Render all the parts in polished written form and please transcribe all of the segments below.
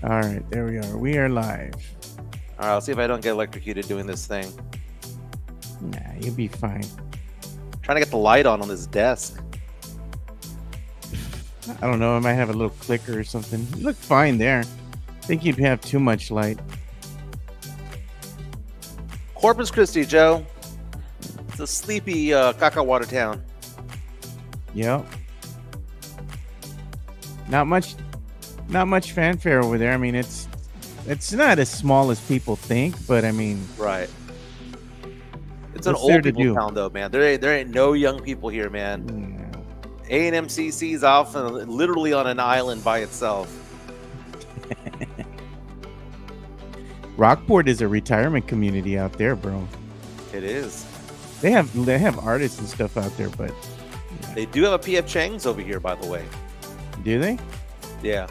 All right, there we are. We are live. All right, I'll see if I don't get electrocuted doing this thing. Nah, you'll be fine. Trying to get the light on this desk. I don't know. I might have a little clicker or something. You look fine there. I think you'd have too much light. Corpus Christi, Joe. It's a sleepy caca water town. Yep. Not much fanfare over there. I mean, it's not as small as people think, but I mean, Right. It's an what's there old to people do? town, though, man. There ain't no young people here, man. A&MCC's off literally on an island by itself. Rockport is a retirement community out there, bro. It is. They have artists and stuff out there, but They do have a PF Chang's over here, by the way. do they? Yeah.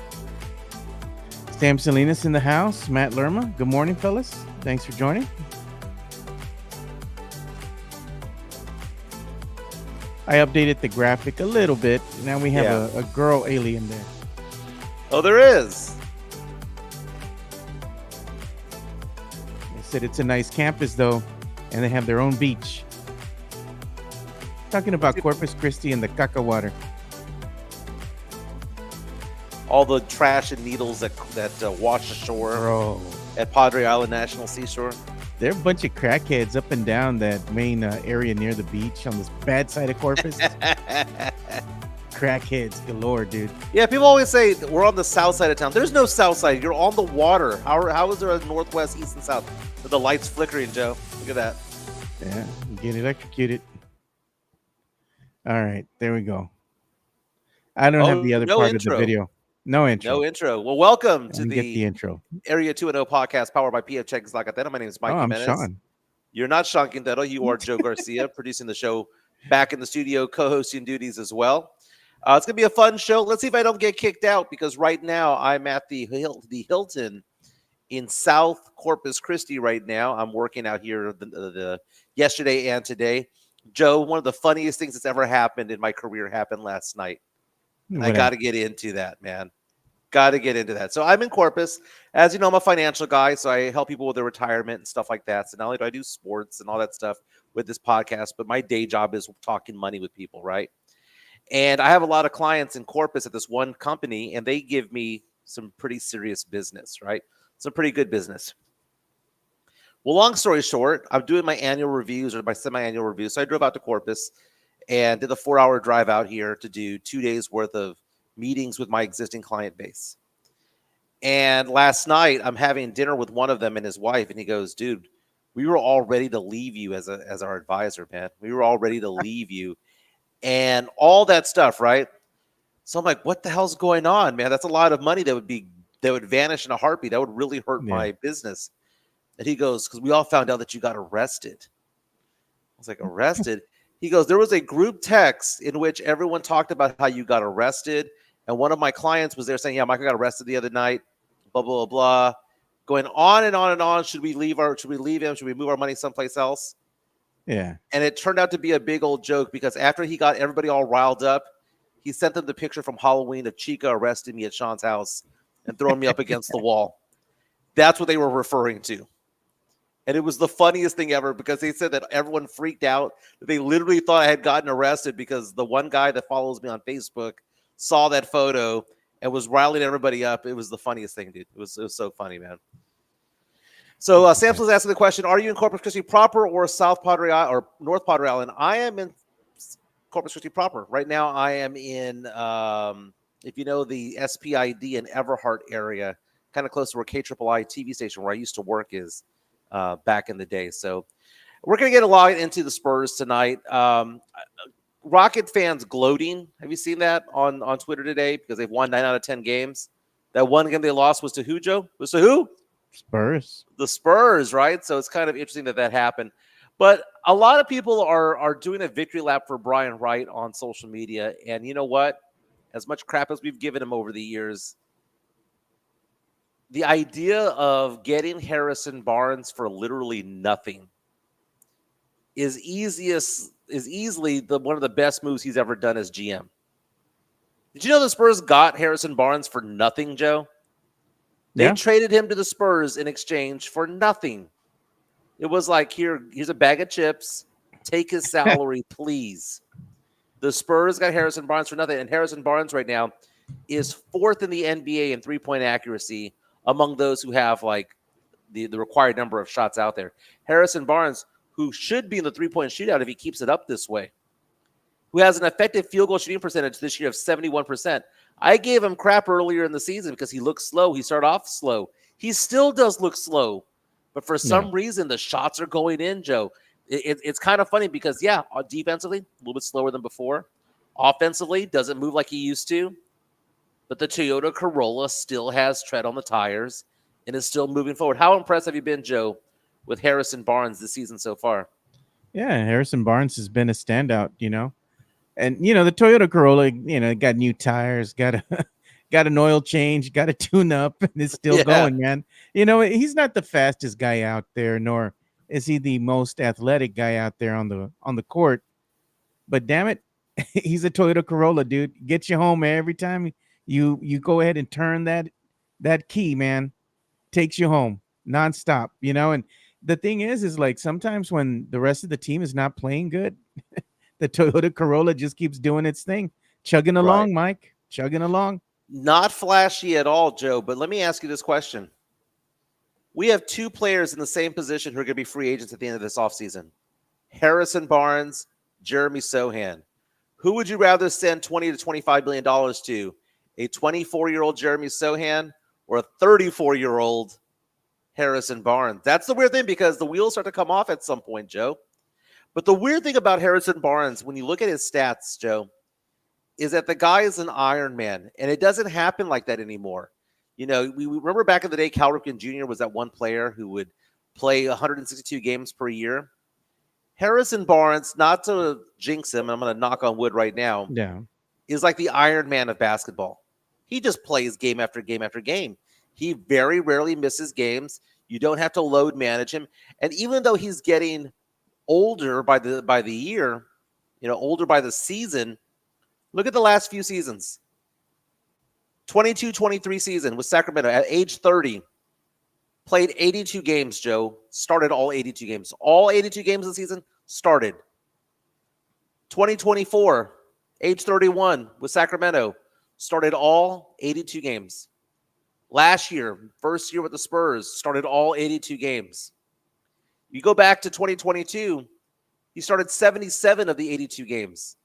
Sam Salinas in the house. Matt Lerma. Good morning, fellas. Thanks for joining. I updated the graphic a little bit. Now we have a girl alien there. Oh, there is. They said it's a nice campus, though, and they have their own beach. Talking about Corpus Christi and the caca water. All the trash and needles that wash ashore Bro, at Padre Island National Seashore. there are a bunch of crackheads up and down that main area near the beach on this bad side of Corpus. Crackheads galore, dude. Yeah, people always say we're on the south side of town. There's no south side. You're on the water. How is there a northwest, east, and south? With the lights flickering, Joe. Look at that. Yeah, get electrocuted. All right, there we go. I don't have the other no part intro. of the video. No intro. No intro. Well, welcome to get the intro. Area 2.0 podcast powered by PF Checks like that. My name is Mike I'm Jimenez. Sean. You're not Sean Quintero. You are Joe Garcia, producing the show back in the studio, co-hosting duties as well. It's going to be a fun show. Let's see if I don't get kicked out because right now I'm at the Hilton in South Corpus Christi right now. I'm working out here the yesterday and today. Joe, one of the funniest things that's ever happened in my career happened last night. I got to get into that, man. Got to get into that. So I'm in Corpus. As you know, I'm a financial guy, so I help people with their retirement and stuff like that. So not only do I do sports and all that stuff with this podcast, but my day job is talking money with people, right? And I have a lot of clients in Corpus at this one company, and they give me some pretty serious business, right? Some pretty good business. Well, long story short, I'm doing my annual reviews or my semi-annual reviews. So I drove out to Corpus and did a 4-hour drive out here to do 2 days worth of meetings with my existing client base. And last night, I'm having dinner with one of them and his wife, and he goes, dude, we were all ready to leave you as our advisor, man. We were all ready to leave you. And all that stuff, right? So I'm like, what the hell's going on, man? That's a lot of money that would vanish in a heartbeat. That would really hurt my business. And he goes, because we all found out that you got arrested. I was like, arrested? He goes, there was a group text in which everyone talked about how you got arrested. And one of my clients was there saying, yeah, Michael got arrested the other night, blah, blah, blah, blah. Going on and on and on. Should we leave him? Should we move our money someplace else? Yeah. And it turned out to be a big old joke because after he got everybody all riled up, he sent them the picture from Halloween of Chica arresting me at Sean's house and throwing me up against the wall. That's what they were referring to. And it was the funniest thing ever because they said that everyone freaked out. They literally thought I had gotten arrested because the one guy that follows me on Facebook saw that photo and was riling everybody up. It was the funniest thing, dude. It was so funny, man. So Sam's was asking the question, are you in Corpus Christi proper or South Padre or North Padre Island? I am in Corpus Christi proper. Right now I am in, if you know, the SPID and Everhart area, kind of close to where KIII TV station where I used to work is back in the day. So we're going to get a lot into the Spurs tonight. Rocket fans gloating. Have you seen that on Twitter today? Because they've won 9 out of 10 games. That one game they lost was to who, Joe? Was to who? Spurs. The Spurs, right? So it's kind of interesting that happened. But a lot of people are doing a victory lap for Brian Wright on social media. And you know what? As much crap as we've given him over the years, the idea of getting Harrison Barnes for literally nothing is easily one of the best moves he's ever done as GM. Did you know the Spurs got Harrison Barnes for nothing, Joe? They Yeah. traded him to the Spurs in exchange for nothing. It was like, here's a bag of chips. Take his salary, please. The Spurs got Harrison Barnes for nothing, and Harrison Barnes right now is fourth in the NBA in three-point accuracy among those who have like the required number of shots out there. Harrison Barnes, who should be in the three-point shootout if he keeps it up this way, who has an effective field goal shooting percentage this year of 71%. I gave him crap earlier in the season because he looked slow. He started off slow. He still does look slow, but for Yeah. some reason, the shots are going in, Joe. It's kind of funny because, yeah, defensively, a little bit slower than before. Offensively, doesn't move like he used to. But the Toyota Corolla still has tread on the tires and is still moving forward. How impressed have you been, Joe, with Harrison Barnes this season so far? Yeah. Harrison Barnes has been a standout, And the Toyota Corolla, got new tires, got a got an oil change, got a tune up, and it's still Yeah, going, man. He's not the fastest guy out there, nor is he the most athletic guy out there on the court. But damn it, he's a Toyota Corolla, dude. Gets you home every time you go ahead and turn that key, man. Takes you home nonstop, And the thing is like sometimes when the rest of the team is not playing good, the Toyota Corolla just keeps doing its thing, chugging right. along, Mike, chugging along. Not flashy at all, Joe, but let me ask you this question. We have two players in the same position who are going to be free agents at the end of this offseason. Harrison Barnes, Jeremy Sohan. Who would you rather send $20 to $25 million to? A 24-year-old Jeremy Sohan or a 34-year-old Harrison Barnes? That's the weird thing because the wheels start to come off at some point, Joe. But the weird thing about Harrison Barnes, when you look at his stats, Joe, is that the guy is an Iron Man, and it doesn't happen like that anymore. We remember back in the day, Cal Ripken Jr. was that one player who would play 162 games per year. Harrison Barnes, not to jinx him, I'm going to knock on wood right now, Yeah. is like the Iron Man of basketball. He just plays game after game after game. He very rarely misses games. You don't have to load manage him. And even though he's getting older by the year, older by the season, look at the last few seasons. 22-23 season with Sacramento at age 30. Played 82 games, Joe. Started all 82 games. All 82 games of the season started. 2024, age 31 with Sacramento. Started all 82 games. Last year, first year with the Spurs, started all 82 games. You go back to 2022, he started 77 of the 82 games.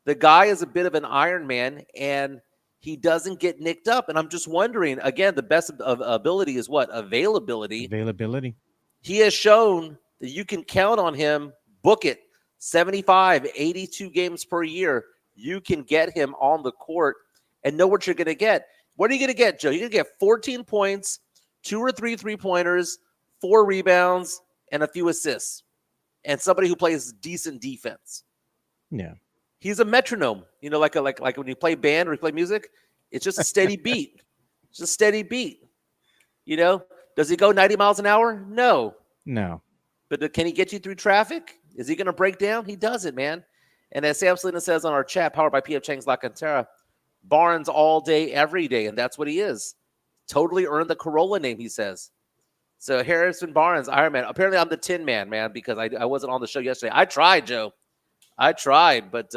The guy is a bit of an Iron Man, and he doesn't get nicked up. And I'm just wondering, again, the best of ability is what? Availability. Availability. He has shown that you can count on him. Book it. 75, 82 games per year. You can get him on the court and know what you're going to get. What are you going to get, Joe? You're going to get 14 points, 2 or 3 three-pointers, 4 rebounds, and a few assists. And somebody who plays decent defense. Yeah. He's a metronome, like when you play band or you play music, it's just a steady beat. It's a steady beat. Does he go 90 miles an hour? No. No. But can he get you through traffic? Is he going to break down? He does it, man. And as Sam Selena says on our chat, powered by P.F. Chang's La Cantera, Barnes all day, every day, and that's what he is. Totally earned the Corolla name, he says. So Harrison Barnes, Iron Man. Apparently I'm the Tin Man, man, because I wasn't on the show yesterday. I tried, Joe. I tried, but It's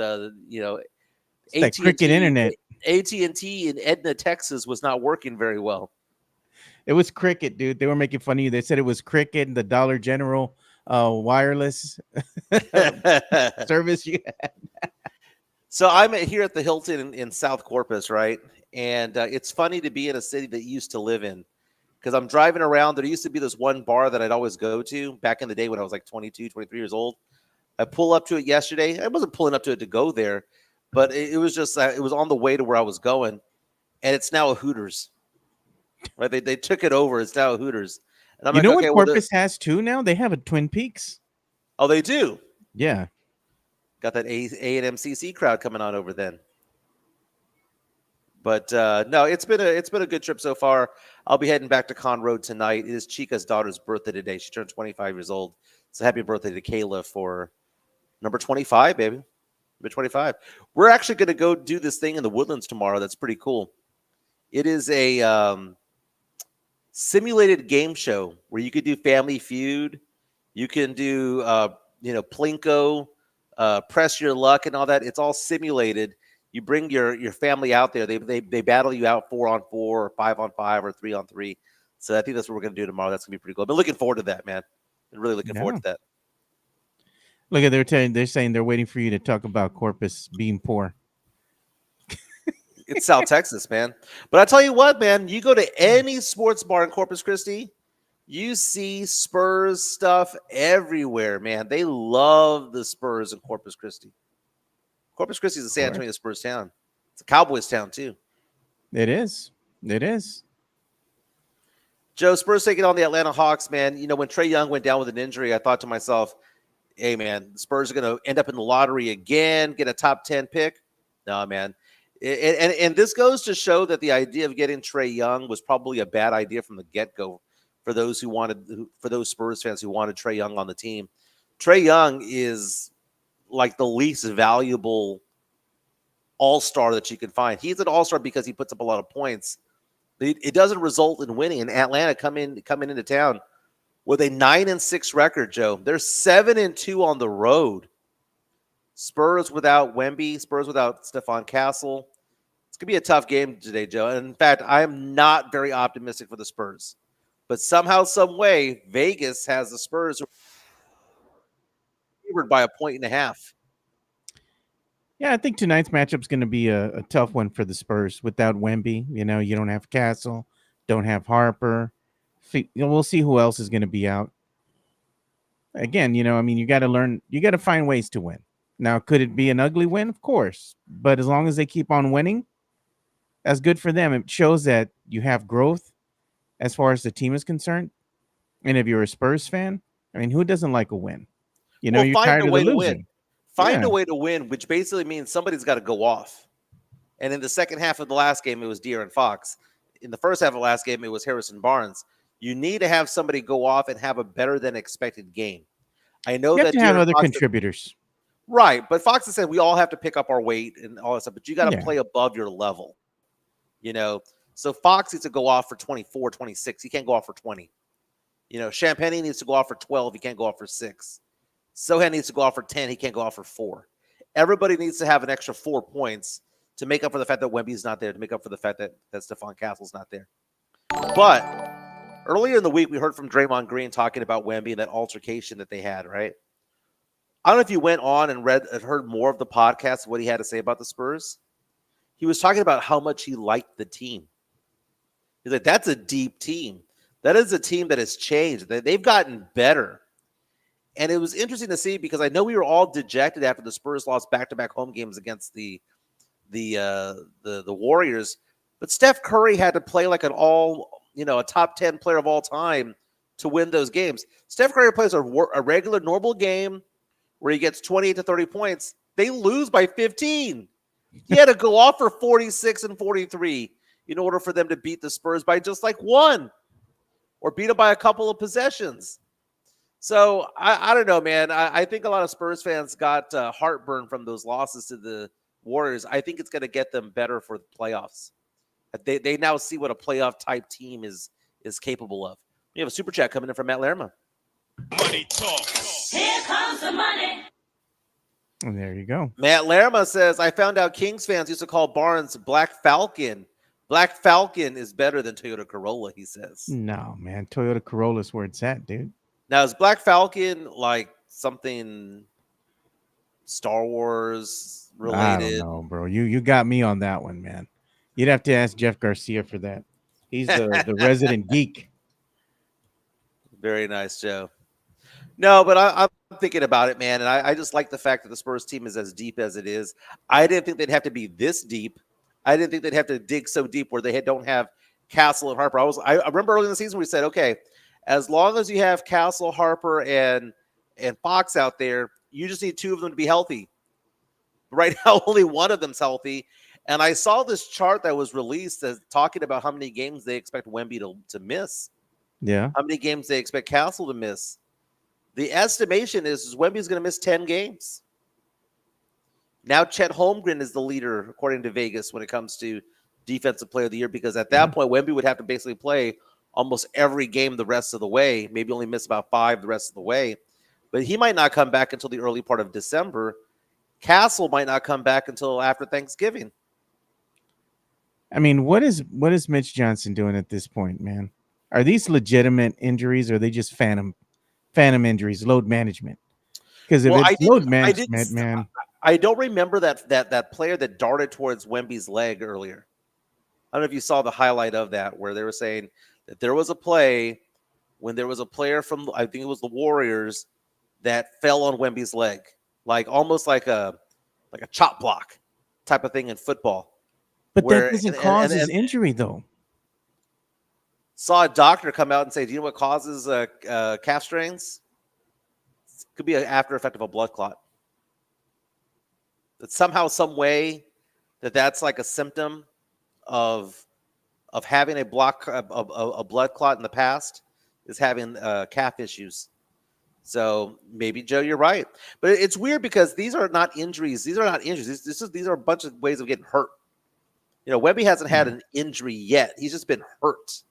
that cricket internet. AT&T in Edna, Texas, was not working very well. It was cricket, dude. They were making fun of you. They said it was cricket and the Dollar General wireless service you had. So I'm here at the Hilton in South Corpus, right? And it's funny to be in a city that you used to live in because I'm driving around. There used to be this one bar that I'd always go to back in the day when I was like 22, 23 years old. I pull up to it yesterday. I wasn't pulling up to it to go there, but it was just it was on the way to where I was going, and it's now a Hooters. Right? They took it over. It's now a Hooters. And I'm You like, know okay, what Corpus has too now? They have a Twin Peaks. Oh, they do. Yeah. Got that A&MCC crowd coming on over then. But no, it's been a good trip so far. I'll be heading back to Con Road tonight. It is Chica's daughter's birthday today. She turned 25 years old. So happy birthday to Kayla for number 25, baby. Number 25. We're actually going to go do this thing in the Woodlands tomorrow. That's pretty cool. It is a simulated game show where you could do Family Feud, you can do Plinko, press your luck and all that. It's all simulated. You bring your family out there. They battle you out 4-on-4, or 5-on-5, or 3-on-3. So I think that's what we're gonna do tomorrow. That's gonna be pretty cool. I've been looking forward to that, man. I'm really looking forward No. to that. Look at they're saying they're waiting for you to talk about Corpus being poor. It's South Texas, man. But I tell you what, man, you go to any sports bar in Corpus Christi, you see Spurs stuff everywhere, man. They love the Spurs in Corpus Christi. Corpus Christi is a San Antonio Spurs town. It's a Cowboys town, too. It is. It is. Joe, Spurs taking on the Atlanta Hawks, man. You know, when Trae Young went down with an injury, I thought to myself, hey, man, the Spurs are going to end up in the lottery again, get a top 10 pick. No, man. And this goes to show that the idea of getting Trae Young was probably a bad idea from the get-go for those Spurs fans who wanted Trae Young on the team. Trae Young is like the least valuable all-star that you can find. He's an all-star because he puts up a lot of points. It doesn't result in winning. And Atlanta coming into town with a 9-6 record, Joe. They're 7-2 on the road. Spurs without Wemby, Spurs without Stephon Castle. It's going to be a tough game today, Joe. And in fact, I am not very optimistic for the Spurs. But somehow, some way, Vegas has the Spurs favored by 1.5. Yeah, I think tonight's matchup is going to be a tough one for the Spurs without Wemby. You know, you don't have Castle, don't have Harper. We'll see who else is going to be out. Again, you know, I mean, you got to find ways to win. Now, could it be an ugly win? Of course. But as long as they keep on winning, that's good for them. It shows that you have growth as far as the team is concerned. And if you're a Spurs fan, I mean, who doesn't like a win? You know, you're tired of the losing. Find a way to win, which basically means somebody's got to go off. And in the second half of the last game, it was De'Aaron Fox. In the first half of the last game, it was Harrison Barnes. You need to have somebody go off and have a better than expected game. I know you have that to have other contributors. Right, but Fox has said we all have to pick up our weight and all that stuff, but you got to play above your level, you know? So Fox needs to go off for 24, 26. He can't go off for 20. You know, Champagne needs to go off for 12. He can't go off for 6. Sohan needs to go off for 10. He can't go off for 4. Everybody needs to have an extra 4 points to make up for the fact that Wemby's not there, to make up for the fact that Stephon Castle's not there. But earlier in the week, we heard from Draymond Green talking about Wemby and that altercation that they had, right? I don't know if you went on and heard more of the podcast, what he had to say about the Spurs. He was talking about how much he liked the team. He's like, that's a deep team. That is a team that has changed. They've gotten better. And it was interesting to see because I know we were all dejected after the Spurs lost back-to-back home games against the Warriors. But Steph Curry had to play like a top 10 player of all time to win those games. Steph Curry plays a regular, normal game where he gets 28 to 30 points. They lose by 15. He had to go off for 46 and 43 in order for them to beat the Spurs by just like 1 or beat them by a couple of possessions. So I don't know, man. I think a lot of Spurs fans got heartburn from those losses to the Warriors. I think it's going to get them better for the playoffs. They now see what a playoff type team is capable of. We have a super chat coming in from Matt Lerma. Money talk. Here comes the money. And there you go. Matt Lerma says, I found out Kings fans used to call Barnes Black Falcon. Black Falcon is better than Toyota Corolla, he says. No, man. Toyota Corolla's where it's at, dude. Now, is Black Falcon like something Star Wars related? I don't know, bro. You got me on that one, man. You'd have to ask Jeff Garcia for that. He's the resident geek. Very nice, Joe. No, but I'm thinking about it, man, and I just like the fact that the Spurs team is as deep as it is. I didn't think they'd have to be this deep. I didn't think they'd have to dig so deep where they don't have Castle and Harper. I remember early in the season we said, okay, as long as you have Castle, Harper, and Fox out there, you just need 2 of them to be healthy. Right now, only one of them's healthy. And I saw this chart that was released as talking about how many games they expect Wemby to miss. Yeah. How many games they expect Castle to miss. The estimation is Wemby's going to miss 10 games. Now Chet Holmgren is the leader, according to Vegas, when it comes to Defensive Player of the Year, because at that point, Wemby would have to basically play almost every game the rest of the way. Maybe only miss about 5 the rest of the way. But he might not come back until the early part of December. Castle might not come back until after Thanksgiving. I mean, what is Mitch Johnson doing at this point, man? Are these legitimate injuries or are they just phantom injuries, load management? Because if Well, it's load management, man, I don't remember that player that darted towards Wemby's leg earlier. I don't know if you saw the highlight of that where they were saying that there was a play when there was a player from, I think it was the Warriors, that fell on Wemby's leg, like almost like a chop block type of thing in football. but Where that doesn't cause his injury though. Saw a doctor come out and say, "Do you know what causes calf strains? Could be an after effect of a blood clot. That somehow, some way, that's like a symptom of having a blood clot in the past is having calf issues." So maybe, Joe, you're right, but it's weird because these are not injuries. These are a bunch of ways of getting hurt. You know, Wemby hasn't had an injury yet. He's just been hurt.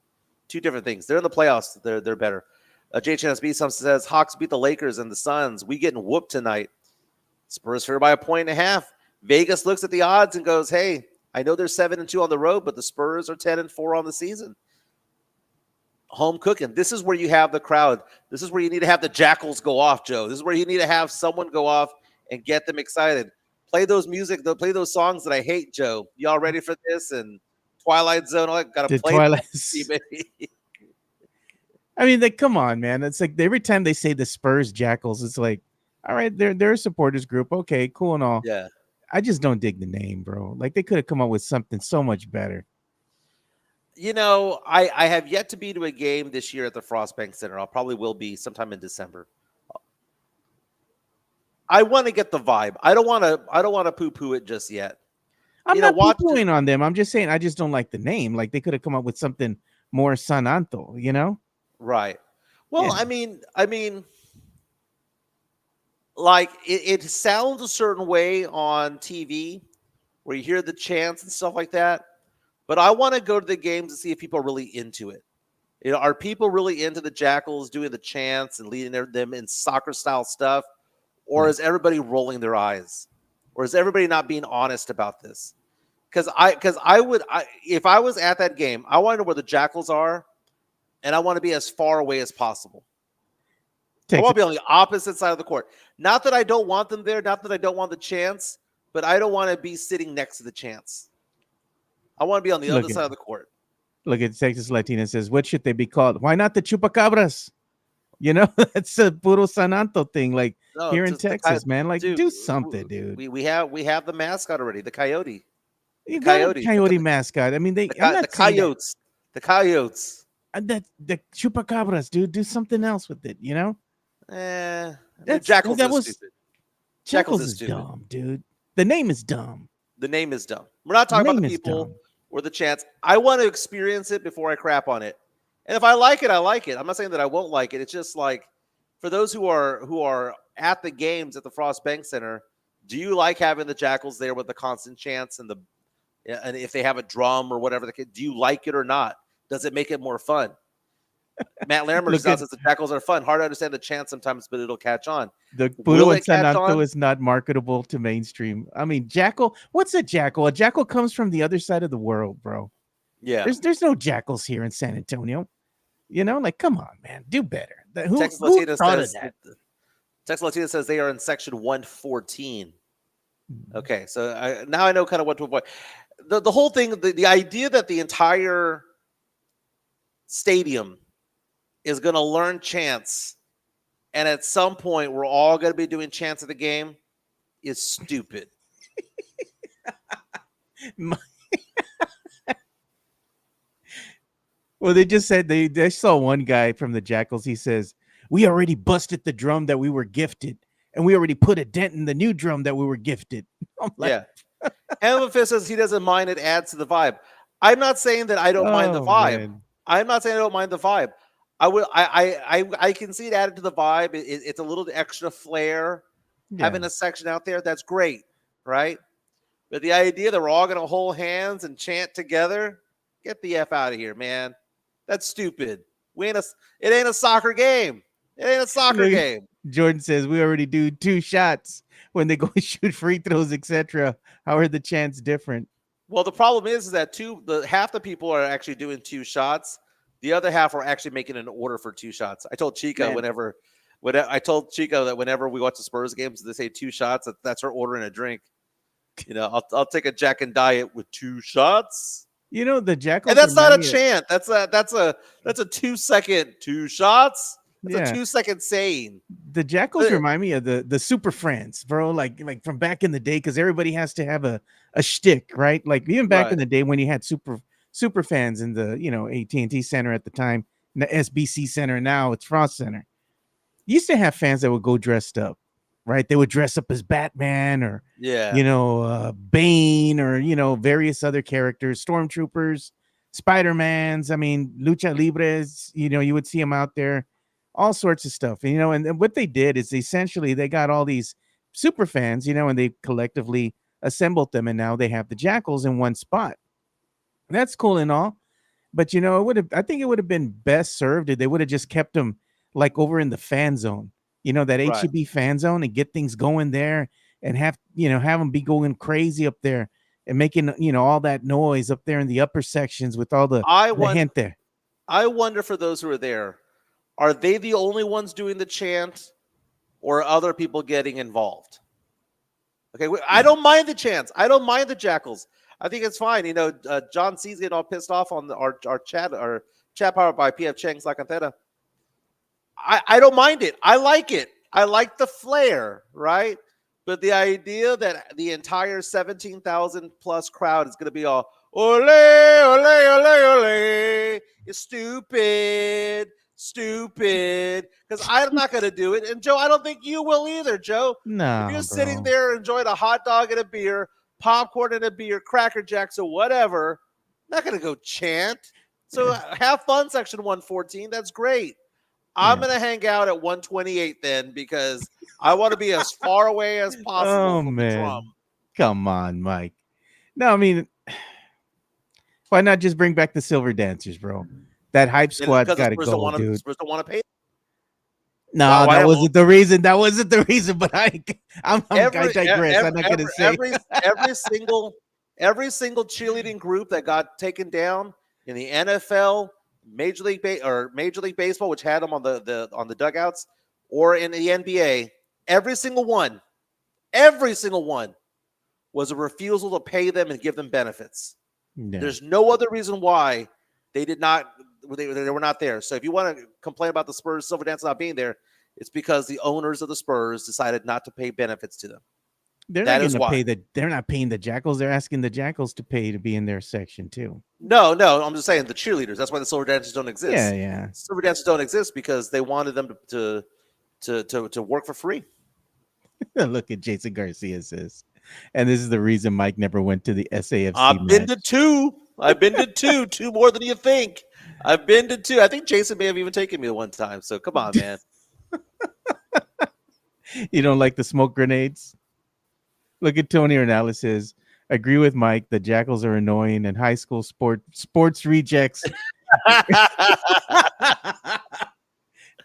Two different things. They're in the playoffs. They're better. JHNSB says Hawks beat the Lakers and the Suns. We getting whooped tonight. Spurs fair by 1.5. Vegas looks at the odds and goes, "Hey, I know they're 7-2 on the road, but the Spurs are 10-4 on the season." Home cooking. This is where you have the crowd. This is where you need to have the jackals go off, Joe. This is where you need to have someone go off and get them excited. Play those play those songs that I hate, Joe. Y'all ready for this? And Twilight Zone, all that. Got to play Twilight. baby. I mean, come on, man. It's like every time they say the Spurs Jackals, it's like, all right, they're a supporters group. Okay, cool and all. Yeah. I just don't dig the name, bro. Like they could have come up with something so much better. You know, I have yet to be to a game this year at the Frost Bank Center. I'll probably will be sometime in December. I want to get the vibe. I don't want to poo-poo it just yet. I'm not poo-pooing on them. I'm just saying I just don't like the name. Like they could have come up with something more Sananto, you know? Right. Well, Yeah. I mean, like it sounds a certain way on TV where you hear the chants and stuff like that. But I want to go to the games and see if people are really into it. You know, are people really into the Jackals doing the chants and leading them in soccer style stuff? Or is everybody rolling their eyes? Or is everybody not being honest about this? Because if I was at that game, I want to know where the Jackals are, and I want to be as far away as possible. I want to be on the opposite side of the court. Not that I don't want them there, not that I don't want the chants, but I don't want to be sitting next to the chants. I want to be on the other side of the court. Look at Texas Latina says, what should they be called? Why not the Chupacabras? You know, that's a puro Sananto thing. Like here in Texas, man. Like, dude, do something, dude. We have the mascot already, the coyote. You got a coyote mascot. I mean, the coyotes. The coyotes. The Chupacabras, dude. Do something else with it, you know? Jackals is stupid. Jackals is dumb, dude. The name is dumb. The name is dumb. We're not talking about the people or the chants. I want to experience it before I crap on it. And if I like it, I like it. I'm not saying that I won't like it. It's just like for those who are at the games at the Frost Bank Center, do you like having the Jackals there with the constant chants and if they have a drum or whatever, do you like it or not? Does it make it more fun? Matt Lambert says the Jackals are fun. Hard to understand the chant sometimes, but it'll catch on. The Puro and Sananto is not marketable to mainstream. I mean, jackal. What's a jackal? A jackal comes from the other side of the world, bro. Yeah. There's no jackals here in San Antonio. You know, like, come on, man, do better. Texas Latina says they are in section 114. Okay, so now I know kind of what to avoid. The whole thing, the idea that the entire stadium is going to learn chants, and at some point we're all going to be doing chants at the game is stupid. Well, they just said they saw one guy from the Jackals. He says, we already busted the drum that we were gifted, and we already put a dent in the new drum that we were gifted. Yeah. Elvis says he doesn't mind. It adds to the vibe. I'm not saying that I don't mind the vibe. Man. I'm not saying I don't mind the vibe. I can see it added to the vibe. It's a little extra flair. Yeah. Having a section out there, that's great, right? But the idea that we're all going to hold hands and chant together, get the F out of here, man. That's stupid. It ain't a soccer game. It ain't a soccer Look, game. Jordan says we already do 2 shots when they go shoot free throws, etc. How are the chants different? Well, the problem is that half the people are actually doing 2 shots. The other half are actually making an order for 2 shots. I told Chica Man. that whenever we watch the Spurs games, they say 2 shots. That's her ordering a drink. I'll take a Jack and Diet with 2 shots. The Jackals, And that's not a remind me of- chant. That's a 2-second 2 shots. That's Yeah. a 2-second saying. The Jackals remind me of the Super Friends, bro. Like from back in the day, because everybody has to have a shtick, right? Like even back in the day when you had super fans in the AT&T Center at the time, the SBC Center. Now it's Frost Center. You used to have fans that would go dressed up, right? They would dress up as Batman or Bane or various other characters, stormtroopers, Spider-Mans. I mean, lucha libres. You would see them out there, all sorts of stuff. And what they did is essentially they got all these super fans, and they collectively assembled them, and now they have the Jackals in one spot. That's cool and all, but I think it would have been best served if they would have just kept them like over in the fan zone, that HEB fan zone, and get things going there and have them be going crazy up there and making, all that noise up there in the upper sections with all the gente. I wonder for those who are there, are they the only ones doing the chant or are other people getting involved? Okay, I don't mind the chants. I don't mind the Jackals. I think it's fine. John C's getting all pissed off on our chat powered by PF Chang's La Cantera. I don't mind it. I like it. I like the flair, right? But the idea that the entire 17,000 plus crowd is going to be all ole, ole, ole, ole is stupid. Because I'm not going to do it. And Joe, I don't think you will either, Joe. No, if you're sitting there enjoying a hot dog and a beer, popcorn and a beer, Cracker Jacks or whatever, I'm not going to go chant. So have fun, section 114. That's great. I'm going to hang out at 128 then because I want to be as far away as possible from the drum. Come on, Mike. No, I mean, why not just bring back the Silver Dancers, bro? That hype squad's got to go, dude. Spurs don't want to pay. No, that wasn't the reason. That wasn't the reason. But I digress. I'm not going to say every single cheerleading group that got taken down in the NFL, Major League Baseball, which had them on the dugouts, or in the NBA, every single one was a refusal to pay them and give them benefits. Yeah. There's no other reason why they did not. They were not there. So if you want to complain about the Spurs Silver Dance not being there, it's because the owners of the Spurs decided not to pay benefits to them. They're not paying the Jackals. They're asking the Jackals to pay to be in their section too. No, I'm just saying the cheerleaders. That's why the Silver Dancers don't exist. Yeah. Silver Dancers don't exist because they wanted them to work for free. Look at Jason Garcia says, and this is the reason Mike never went to the SAFC. I've been to two more than you think. I've been to 2. I think Jason may have even taken me one time. So come on, man. You don't like the smoke grenades? Look at Tony Ornella says, agree with Mike. The Jackals are annoying and high school sports rejects.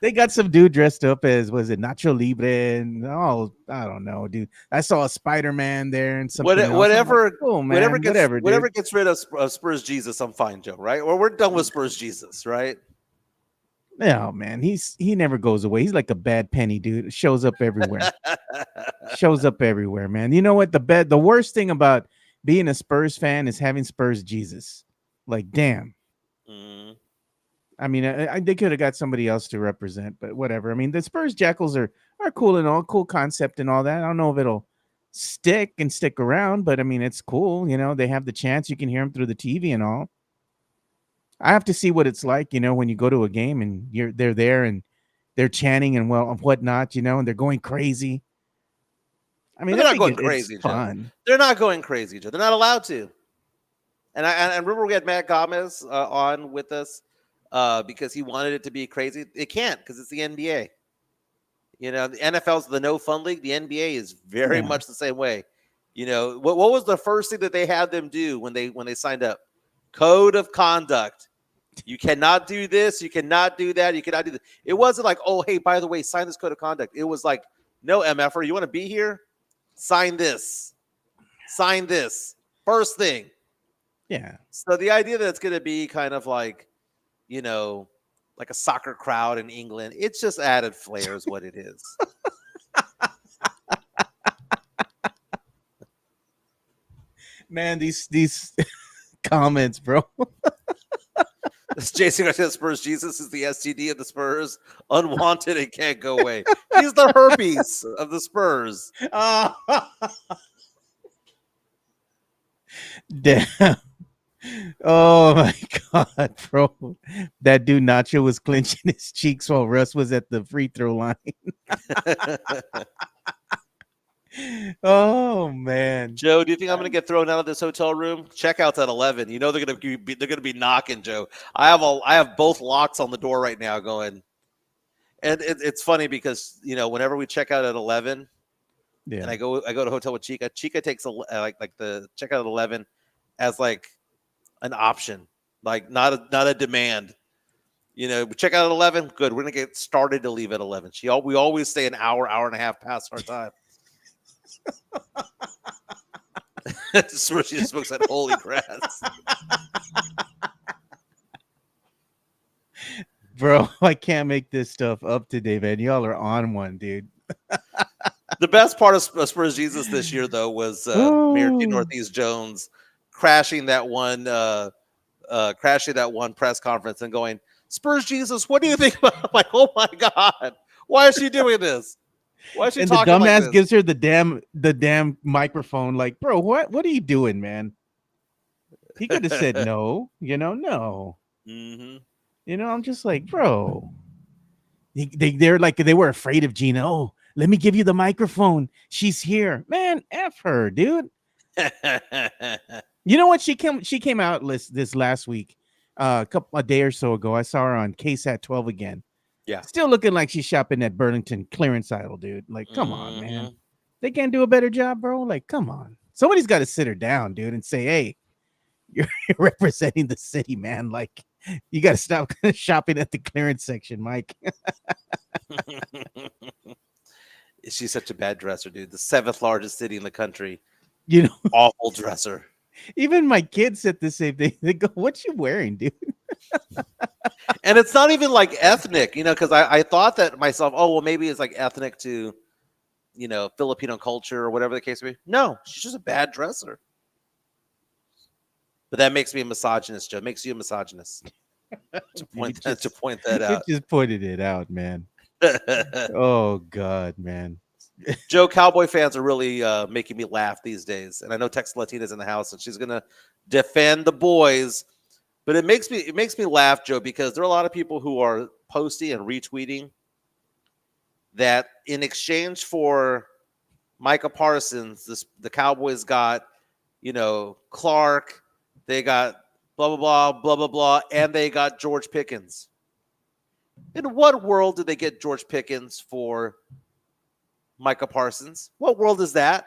They got some dude dressed up as, was it Nacho Libre? And I don't know, dude. I saw a Spider-Man there and something. Whatever dude. Gets rid of Spurs Jesus, I'm fine, Joe. Right? Or we're done with Spurs Jesus, right? No, man. He never goes away. He's like a bad penny, dude. Shows up everywhere. Man. You know what? The worst thing about being a Spurs fan is having Spurs Jesus. Like, damn. Mm. I mean, they could have got somebody else to represent, but whatever. I mean, the Spurs Jackals are cool and all, cool concept and all that. I don't know if it'll stick around, but I mean, it's cool. They have the chance. You can hear them through the TV and all. I have to see what it's like, when you go to a game and they're there and they're chanting and whatnot, and they're going crazy. I mean, they're not going crazy, Joe. Fun. They're not going crazy, Joe. They're not allowed to. And I remember we had Matt Gomez on with us because he wanted it to be crazy. It can't because it's the NBA. The NFL's the no fun league. The NBA is very much the same way. What was the first thing that they had them do when they signed up? Code of conduct. You cannot do this. You cannot do that. You cannot do this. It wasn't like, oh, hey, by the way, sign this code of conduct. It was like, no, MFer, you want to be here? Sign this. Sign this. First thing. Yeah. So the idea that it's going to be kind of like, like a soccer crowd in England, it's just added flair is what it is. Man, these comments, bro. This Jason Garcia Spurs Jesus is the STD of the Spurs, unwanted and can't go away. He's the herpes of the Spurs. Damn. Oh my god, bro. That dude Nacho was clenching his cheeks while Russ was at the free throw line. Oh man. Joe, do you think I'm going to get thrown out of this hotel room? Checkouts at 11. You know they're going to be knocking, Joe. I have both locks on the door right now going. And it's funny because, whenever we check out at 11, and I go to hotel with Chica. Chica takes like the checkout at 11 as like an option, like not a demand. We check out at 11. Good. We're gonna get started to leave at 11. We always stay an hour and a half past our time. So she just looks at holy grass. Bro, I can't make this stuff up today, man. Y'all are on one, dude. The best part of Spurs Jesus this year, though, was Mayor T. Northeast Jones crashing that one press conference and going, "Spurs Jesus, what do you think about?" I'm like, oh my god, why is she doing this? Why is she talking like this? And the dumbass gives her the damn microphone. Like, bro, what are you doing, man? He could have said no. No. Mm-hmm. I'm just like, bro. They're like they were afraid of Gina. Oh, let me give you the microphone. She's here, man. F her, dude. You know what? She came out this last week, a day or so ago. I saw her on KSAT 12 again. Yeah, still looking like she's shopping at Burlington clearance aisle, dude. Like, come on, man. They can't do a better job, bro. Like, come on. Somebody's got to sit her down, dude, and say, hey, you're representing the city, man. Like, you got to stop shopping at the clearance section, Mike. She's such a bad dresser, dude. The 7th largest city in the country. Awful dresser. Even my kids said the same thing. They go, "What you wearing, dude?" And it's not even like ethnic, because I thought that myself. Oh, well, maybe it's like ethnic to, Filipino culture or whatever the case may be. No, she's just a bad dresser. But that makes me a misogynist, Joe. It makes you a misogynist. to point that out. You just pointed it out, man. Oh God, man. Joe, Cowboy fans are really making me laugh these days, and I know Tex Latina's in the house, and she's gonna defend the boys. But it makes me laugh, Joe, because there are a lot of people who are posting and retweeting that in exchange for Micah Parsons, the Cowboys got, Clark, they got blah blah blah blah blah blah, and they got George Pickens. In what world did they get George Pickens for Micah Parsons? What world is that?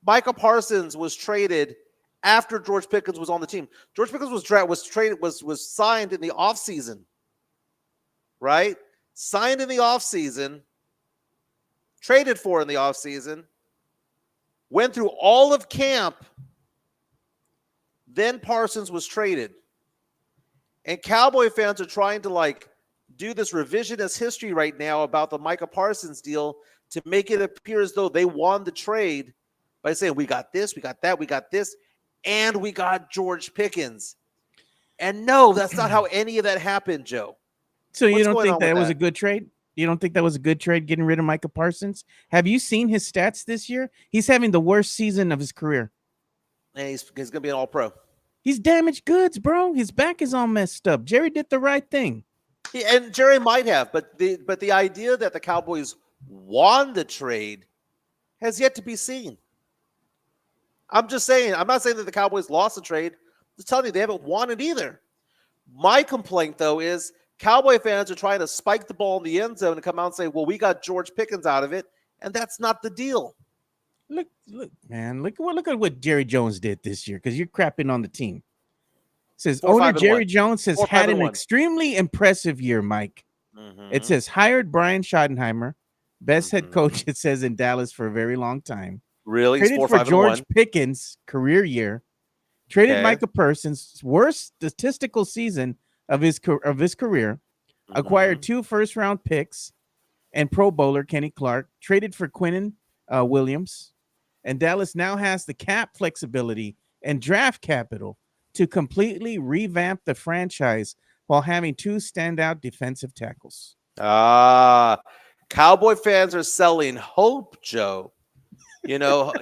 Micah Parsons was traded after George Pickens was on the team. George Pickens was signed in the offseason. Right? Signed in the offseason, traded for in the offseason, went through all of camp, then Parsons was traded. And Cowboy fans are trying to do this revisionist history right now about the Micah Parsons deal to make it appear as though they won the trade by saying, we got this, we got that, we got this, and we got George Pickens. And no, that's not how any of that happened, Joe. So you don't think that was a good trade? You don't think that was a good trade, getting rid of Micah Parsons? Have you seen his stats this year? He's having the worst season of his career. And he's going to be an all-pro. He's damaged goods, bro. His back is all messed up. Jerry did the right thing. And Jerry might have, but the idea that the Cowboys won the trade has yet to be seen. I'm just saying. I'm not saying that the Cowboys lost the trade. I'm just telling you they haven't won it either. My complaint, though, is Cowboy fans are trying to spike the ball in the end zone and come out and say, well, we got George Pickens out of it, and that's not the deal. Look, man. Look at what Jerry Jones did this year, because you're crapping on the team. says 4, owner 5, and Jerry 1. Jones has 4, 5, had and an 1. extremely impressive year, Mike. It says hired Brian Schottenheimer, best head coach, it says, in Dallas for a very long time. Really? He's Traded 4, for 5, and George 1. Pickens' career year. Traded Okay. Micah Parsons' worst statistical season of his career. Acquired 2 first-round picks and Pro Bowler Kenny Clark. Traded for Quinnen Williams. And Dallas now has the cap flexibility and draft capital to completely revamp the franchise while having 2 standout defensive tackles. Cowboy fans are selling hope, Joe. What's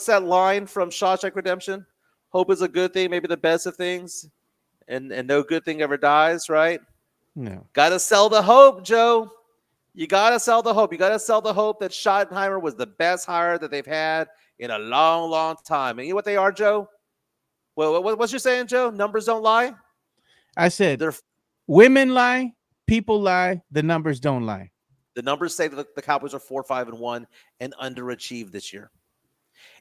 that line from Shawshank Redemption? Hope is a good thing, maybe the best of things, and no good thing ever dies, right? No. Gotta sell the hope, Joe. You gotta sell the hope. You gotta sell the hope that Schottenheimer was the best hire that they've had in a long, long time. And you know what they are, Joe? Well, what's you saying, Joe? Numbers don't lie. I said, They're women lie, people lie, the numbers don't lie. The numbers say that the Cowboys are 4, 5, and 1 and underachieved this year.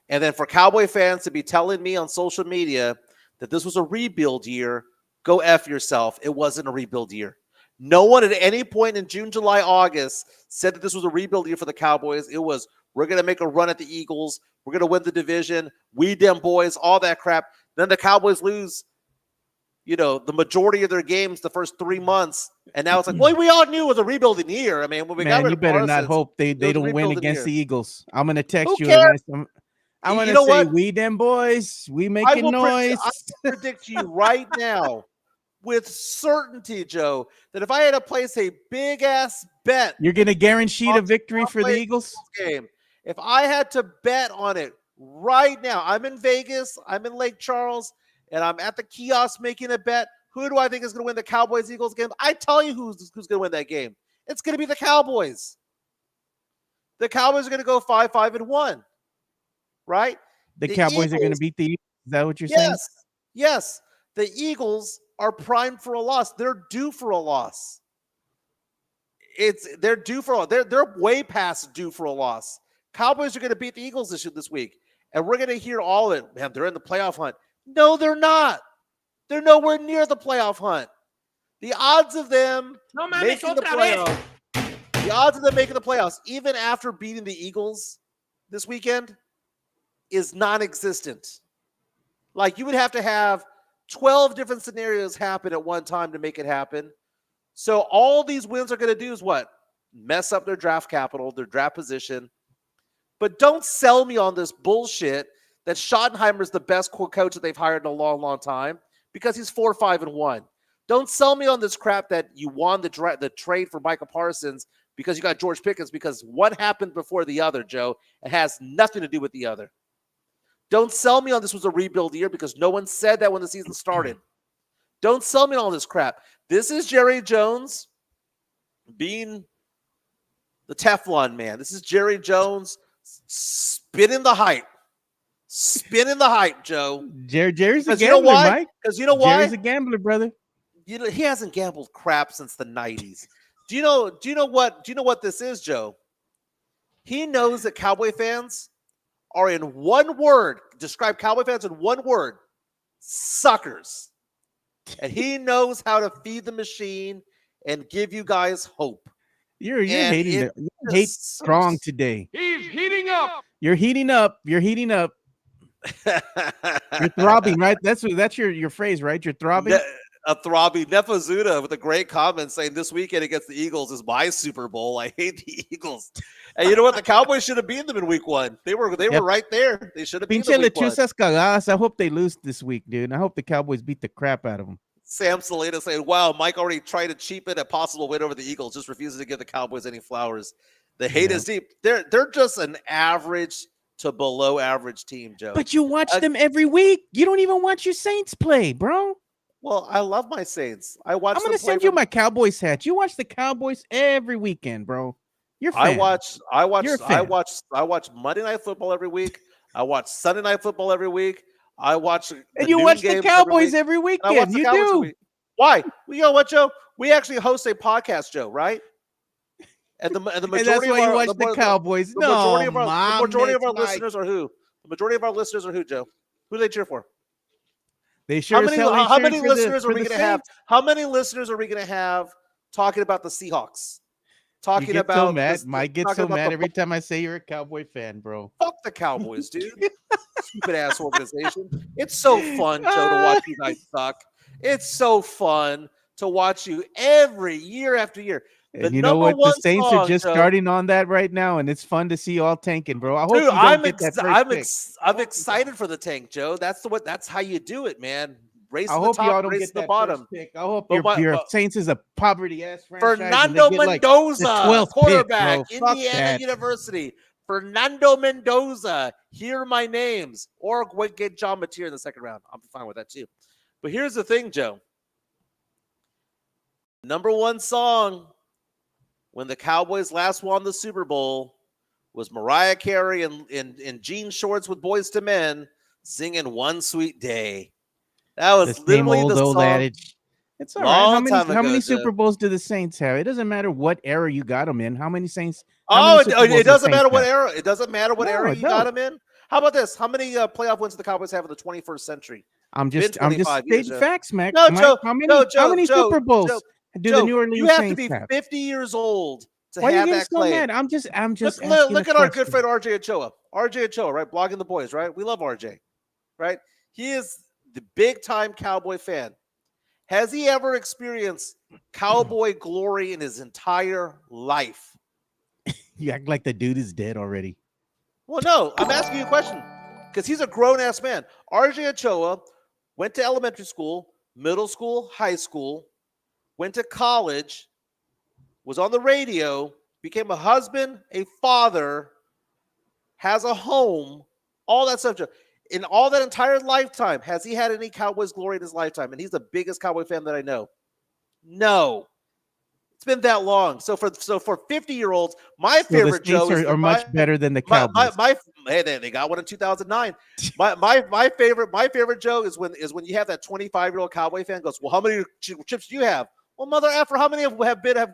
And then for Cowboy fans to be telling me on social media that this was a rebuild year, go F yourself. It wasn't a rebuild year. No one at any point in June, July, August said that this was a rebuild year for the Cowboys. It was, we're going to make a run at the Eagles. We're going to win the division. We them boys, all that crap. Then the Cowboys lose, the majority of their games the first 3 months. And now it's like, well, we all knew it was a rebuilding year. I mean, when we got rid you of better Parsons, not hope they was a don't win rebuilding against year. the Eagles. I'm going to text Who you and I'm You going to know say, what? we them boys, we I making will noise. predict you right now with certainty, Joe, that if I had to place a big-ass bet You're going to guarantee a on victory for the Cowboys Eagles? game, if I had to bet on it right now, I'm in Vegas, I'm in Lake Charles, and I'm at the kiosk making a bet. Who do I think is going to win the Cowboys-Eagles game? I tell you who's going to win that game. It's going to be the Cowboys. The Cowboys are going to go 5, 5, and 1, right? The Cowboys are going to beat the Eagles? Is that what you're saying? Yes. The Eagles are primed for a loss. They're due for a loss. They're due for a they're way past due for a loss. Cowboys are going to beat the Eagles this week, and we're going to hear all of it. Man, they're in the playoff hunt. No, they're not. They're nowhere near the playoff hunt. The odds of them making the playoffs, even after beating the Eagles this weekend, is non-existent. Like, you would have to have 12 different scenarios happen at one time to make it happen. So all these wins are going to do is what? Mess up their draft capital, their draft position. But don't sell me on this bullshit that Schottenheimer is the best coach that they've hired in a long, long time because he's 4, 5, and 1. Don't sell me on this crap that you won the trade for Micah Parsons because you got George Pickens, because one happened before the other, Joe. It has nothing to do with the other. Don't sell me on this was a rebuild year because no one said that when the season started. Don't sell me on all this crap. This is Jerry Jones being the Teflon man. This is Jerry Jones spinning the hype. Spinning the hype, Joe. Jerry's a gambler, you know why? Mike. Because you know why? Jerry's a gambler, brother. He hasn't gambled crap since the 90s. Do you know what this is, Joe? He knows that Cowboy fans are, in one word, describe Cowboy fans in one word: suckers. And he knows how to feed the machine and give you guys hope. You're hating hate strong today. He's heating up. You're heating up. You're heating up. You're throbbing, right? That's your phrase, right? You're throbbing. A throbbing Nefazuda with a great comment saying this weekend against the Eagles is my Super Bowl. I hate the Eagles. And you know what? The Cowboys should have beaten them in week 1. They were right there. They should have beaten them in week 1. Cagadas. I hope they lose this week, dude. I hope the Cowboys beat the crap out of them. Sam Saleta saying, wow, Mike already tried to cheapen a possible win over the Eagles, just refuses to give the Cowboys any flowers. The hate is deep. They're just an average to below average team, Joe. But you watch them every week. You don't even watch your Saints play, bro. Well, I love my Saints. I'm going to send you my Cowboys hat. You watch the Cowboys every weekend, bro. You're a fan. I watch Monday Night Football every week. I watch Sunday Night Football every week. I watch and you watch the Cowboys every weekend. You do. Why? Well, you know what, Joe? We actually host a podcast, Joe, right? And the majority and that's of why you watch the Cowboys. The majority of our listeners are who? The majority of our listeners are who, Joe? Who do they cheer for? They sure as hell ain't how cheering many for the listeners are for we the going to have? Saints. How many listeners are we going to have? Talking about the Seahawks, You talking get so about mad. this, Mike gets talking so about mad the every time I say you're a Cowboy fan, bro. fuck the Cowboys, dude. Stupid ass organization. It's so fun, Joe, to watch you guys suck. It's so fun to watch you every year after year. The And you know number what? The one Saints are song, just Joe. starting on that right now, and it's fun to see all tanking, bro. I hope Dude, you don't get that first pick. I'm excited for the tank, Joe. That's how you do it, man. Race I to the hope top, y'all don't race get to the that first bottom. pick. I hope But your Saints is a poverty ass franchise and they Fernando get like the Mendoza, 12th pick, quarterback, bro. Fuck Indiana that. University. Fernando Mendoza. Here are my names. Or get John Mateer in the second round. I'm fine with that too. But here's the thing, Joe. Number one song when the Cowboys last won the Super Bowl was Mariah Carey in jean shorts with Boys to Men singing One Sweet Day. That was The same literally the old song adage. It's all right. long time How ago, many Joe. Super Bowls do the Saints have? It doesn't matter what era you got them in. How many Saints? How Oh, many Super Bowls it do the doesn't matter Saints what have? era. It doesn't matter what No, era it you got don't. them in. How about this? How many playoff wins do the Cowboys have in the 21st century? I'm Been just 25 years, stating Joe. facts, Mike. No, Mike, Joe, how many Super Joe, Bowls do the New you Orleans have to Saints be have? 50 years old to Why are you have getting that so claim. mad? I'm just asking a Look at our good question. friend RJ Ochoa. RJ Ochoa, right? Blogging the boys, right? We love RJ, right? He is the big time Cowboy fan. Has he ever experienced Cowboy glory in his entire life? You act like the dude is dead already. Well, no, I'm asking you a question because he's a grown ass man. RJ Ochoa went to elementary school, middle school, high school, went to college, was on the radio, became a husband, a father, has a home, all that stuff. In all that entire lifetime, has he had any Cowboys glory in his lifetime? And he's the biggest Cowboy fan that I know. No. It's been that long. So for 50-year-olds, my So the favorite Saints Joe is are much better than the my Cowboys. hey, they got one in 2009. My favorite Joe is when you have that 25-year-old Cowboy fan goes, well, how many chips do you have? Well, mother effer, how many have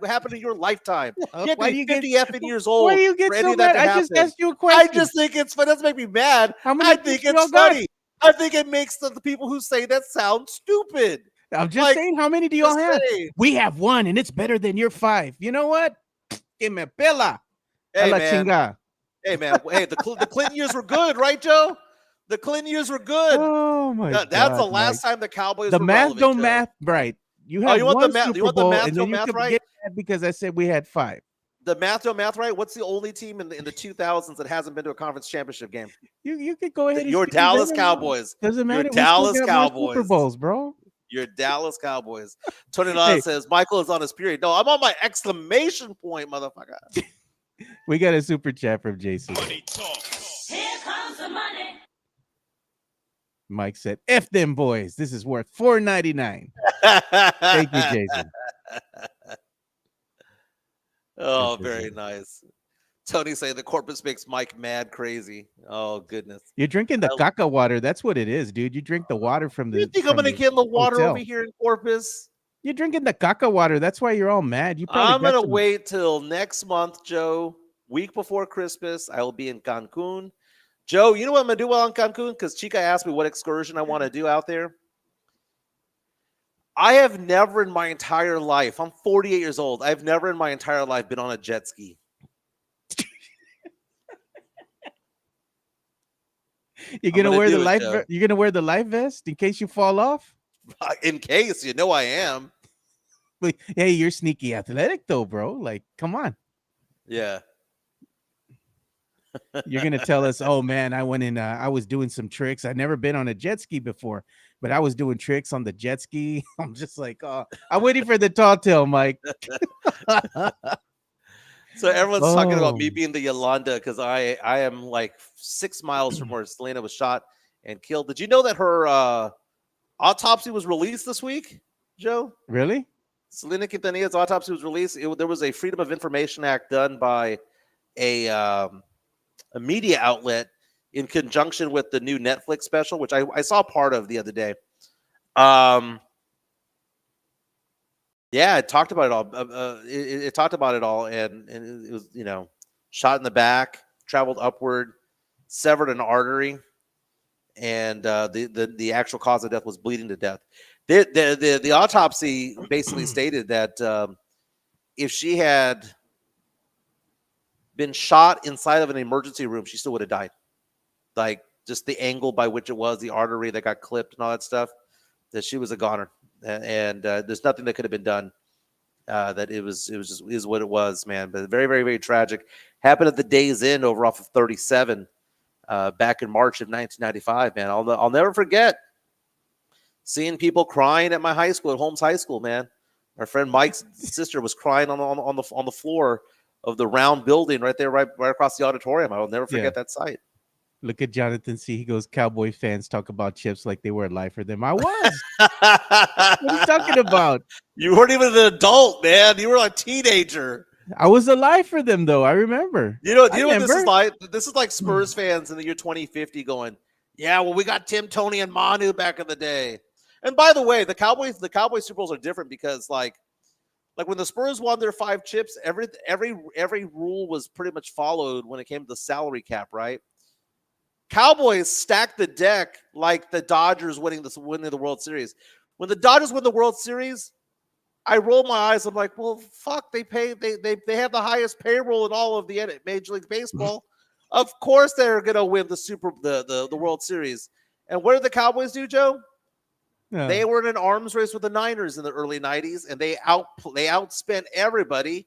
happened in your lifetime? You have to be 50 effing years old Why do you get for any so of that mad? to I just happen. asked you a I question. just think it's fun. It doesn't make me mad. How many I think chips y'all it's got? funny. I think it makes the people who say that sound stupid. I'm just Like, saying, how many do y'all just have? say, We have one, and it's better than your 5. You know what? Que me pela. A hey la man, chinga. hey man, hey, the Clinton years were good, right, Joe? The Clinton years were good. Oh my God! That's the last Mike. time the Cowboys The were math relevant, don't Joe. math right. You Oh, have you want the one math? You Super want the Bowl, math and don't then you math could right? get mad because I said we had 5. The math don't math right. What's the only team in the 2000s that hasn't been to a conference championship game? You could go ahead and Your speak Dallas better. Cowboys. Doesn't Your matter. We still Dallas got more Super Cowboys. Bowls, bro. Your Dallas Cowboys. Tony Lon Hey. says Michael is on his period. No, I'm on my exclamation point, motherfucker. We got a super chat from Jason. Money talk. Here comes the money. Mike said, "F them boys. This is worth $4.99." Thank you, Jason. Oh, Appreciate very it. nice. Tony saying the corpus makes Mike mad crazy. Oh goodness. You're drinking the caca water. That's what it is, dude. You drink the water from the. You think I'm gonna get in the water hotel. over here in Corpus? You're drinking the caca water. That's why you're all mad. You probably I'm got gonna some- wait till next month, Joe. Week before Christmas, I will be in Cancun. Joe, you know what I'm gonna do while in Cancun? Because Chica asked me what excursion I want to do out there. I have never in my entire life, I'm 48 years old. I've never in my entire life been on a jet ski. You're gonna gonna wear the do it, life. Joe. You're gonna wear the life vest in case you fall off. In case, you know I am. But, hey, you're sneaky athletic though, bro. Like, come on. Yeah. You're gonna tell us, oh man, I went in. I was doing some tricks. I'd never been on a jet ski before, but I was doing tricks on the jet ski. I'm just like, oh, I'm waiting for the tall tale, Mike. So everyone's talking about me Oh. being the Yolanda because I am like 6 miles from where Selena was shot and killed. Did you know that her autopsy was released this week, Joe? Really? Selena Quintanilla's autopsy was released. There was a Freedom of Information Act done by a media outlet in conjunction with the new Netflix special, which I saw part of the other day. Yeah, it talked about it all. It talked about it all, and it was, shot in the back, traveled upward, severed an artery, and the actual cause of death was bleeding to death. The autopsy basically stated that if she had been shot inside of an emergency room, she still would have died. Like just the angle by which it was, the artery that got clipped and all that stuff, that she was a goner. And there's nothing that could have been done. That it was just is what it was, man. But very, very, very tragic. Happened at the day's end over off of 37 back in March of 1995, man. I'll never forget seeing people crying at my high school, at Holmes High School, man. Our friend Mike's sister was crying on the floor of the round building right there, right across the auditorium. I will never forget that sight. Look at Jonathan C. He goes, Cowboy fans talk about chips like they were alive for them. I was. What are you talking about? You weren't even an adult, man. You were like a teenager. I was alive for them, though. I remember. You know what this is like? This is like Spurs fans in the year 2050 going, yeah, well, we got Tim, Tony, and Manu back in the day. And by the way, the Cowboys Super Bowls are different because like when the Spurs won their 5 chips, every rule was pretty much followed when it came to the salary cap, right? Cowboys stacked the deck like the Dodgers winning the World Series. When the Dodgers win the World Series, I roll my eyes. I'm like, well, fuck, they have the highest payroll in all of the Major League Baseball. Of course they're gonna win the World Series. And what did the Cowboys do, Joe? Yeah. They were in an arms race with the Niners in the early 90s, and they outspent everybody.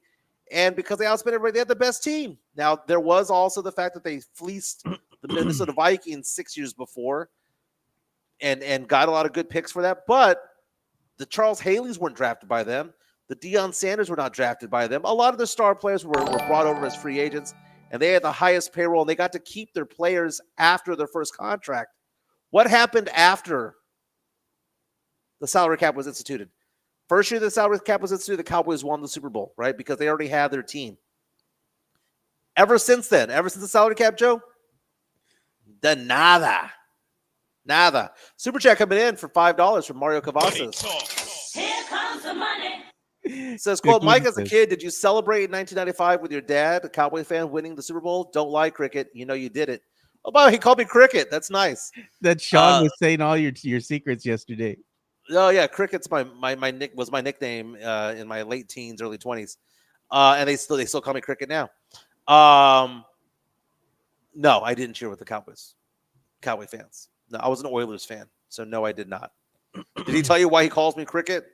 And because they outspent everybody, they had the best team. Now, there was also the fact that they fleeced the Minnesota Vikings 6 years before and got a lot of good picks for that. But the Charles Haleys weren't drafted by them. The Deion Sanders were not drafted by them. A lot of the star players were brought over as free agents, and they had the highest payroll, and they got to keep their players after their first contract. What happened after the salary cap was instituted? First year the salary cap was instituted, the Cowboys won the Super Bowl, right? Because they already had their team. Ever since then, ever since the salary cap, Joe, the nada. Super chat coming in for $5 from Mario Cavazos. Here comes the money. Says, quote, Mike, as a kid, did you celebrate in 1995 with your dad, a Cowboy fan, winning the Super Bowl? Don't lie, Cricket. You know you did it. Oh, wow, he called me Cricket. That's nice. That Sean was saying all your secrets yesterday. Oh yeah, Cricket's my nickname in my late teens, early 20s, and they still call me Cricket now. No, I didn't cheer with the Cowboy fans. No, I was an Oilers fan, so no, I did not. Did he tell you why he calls me Cricket?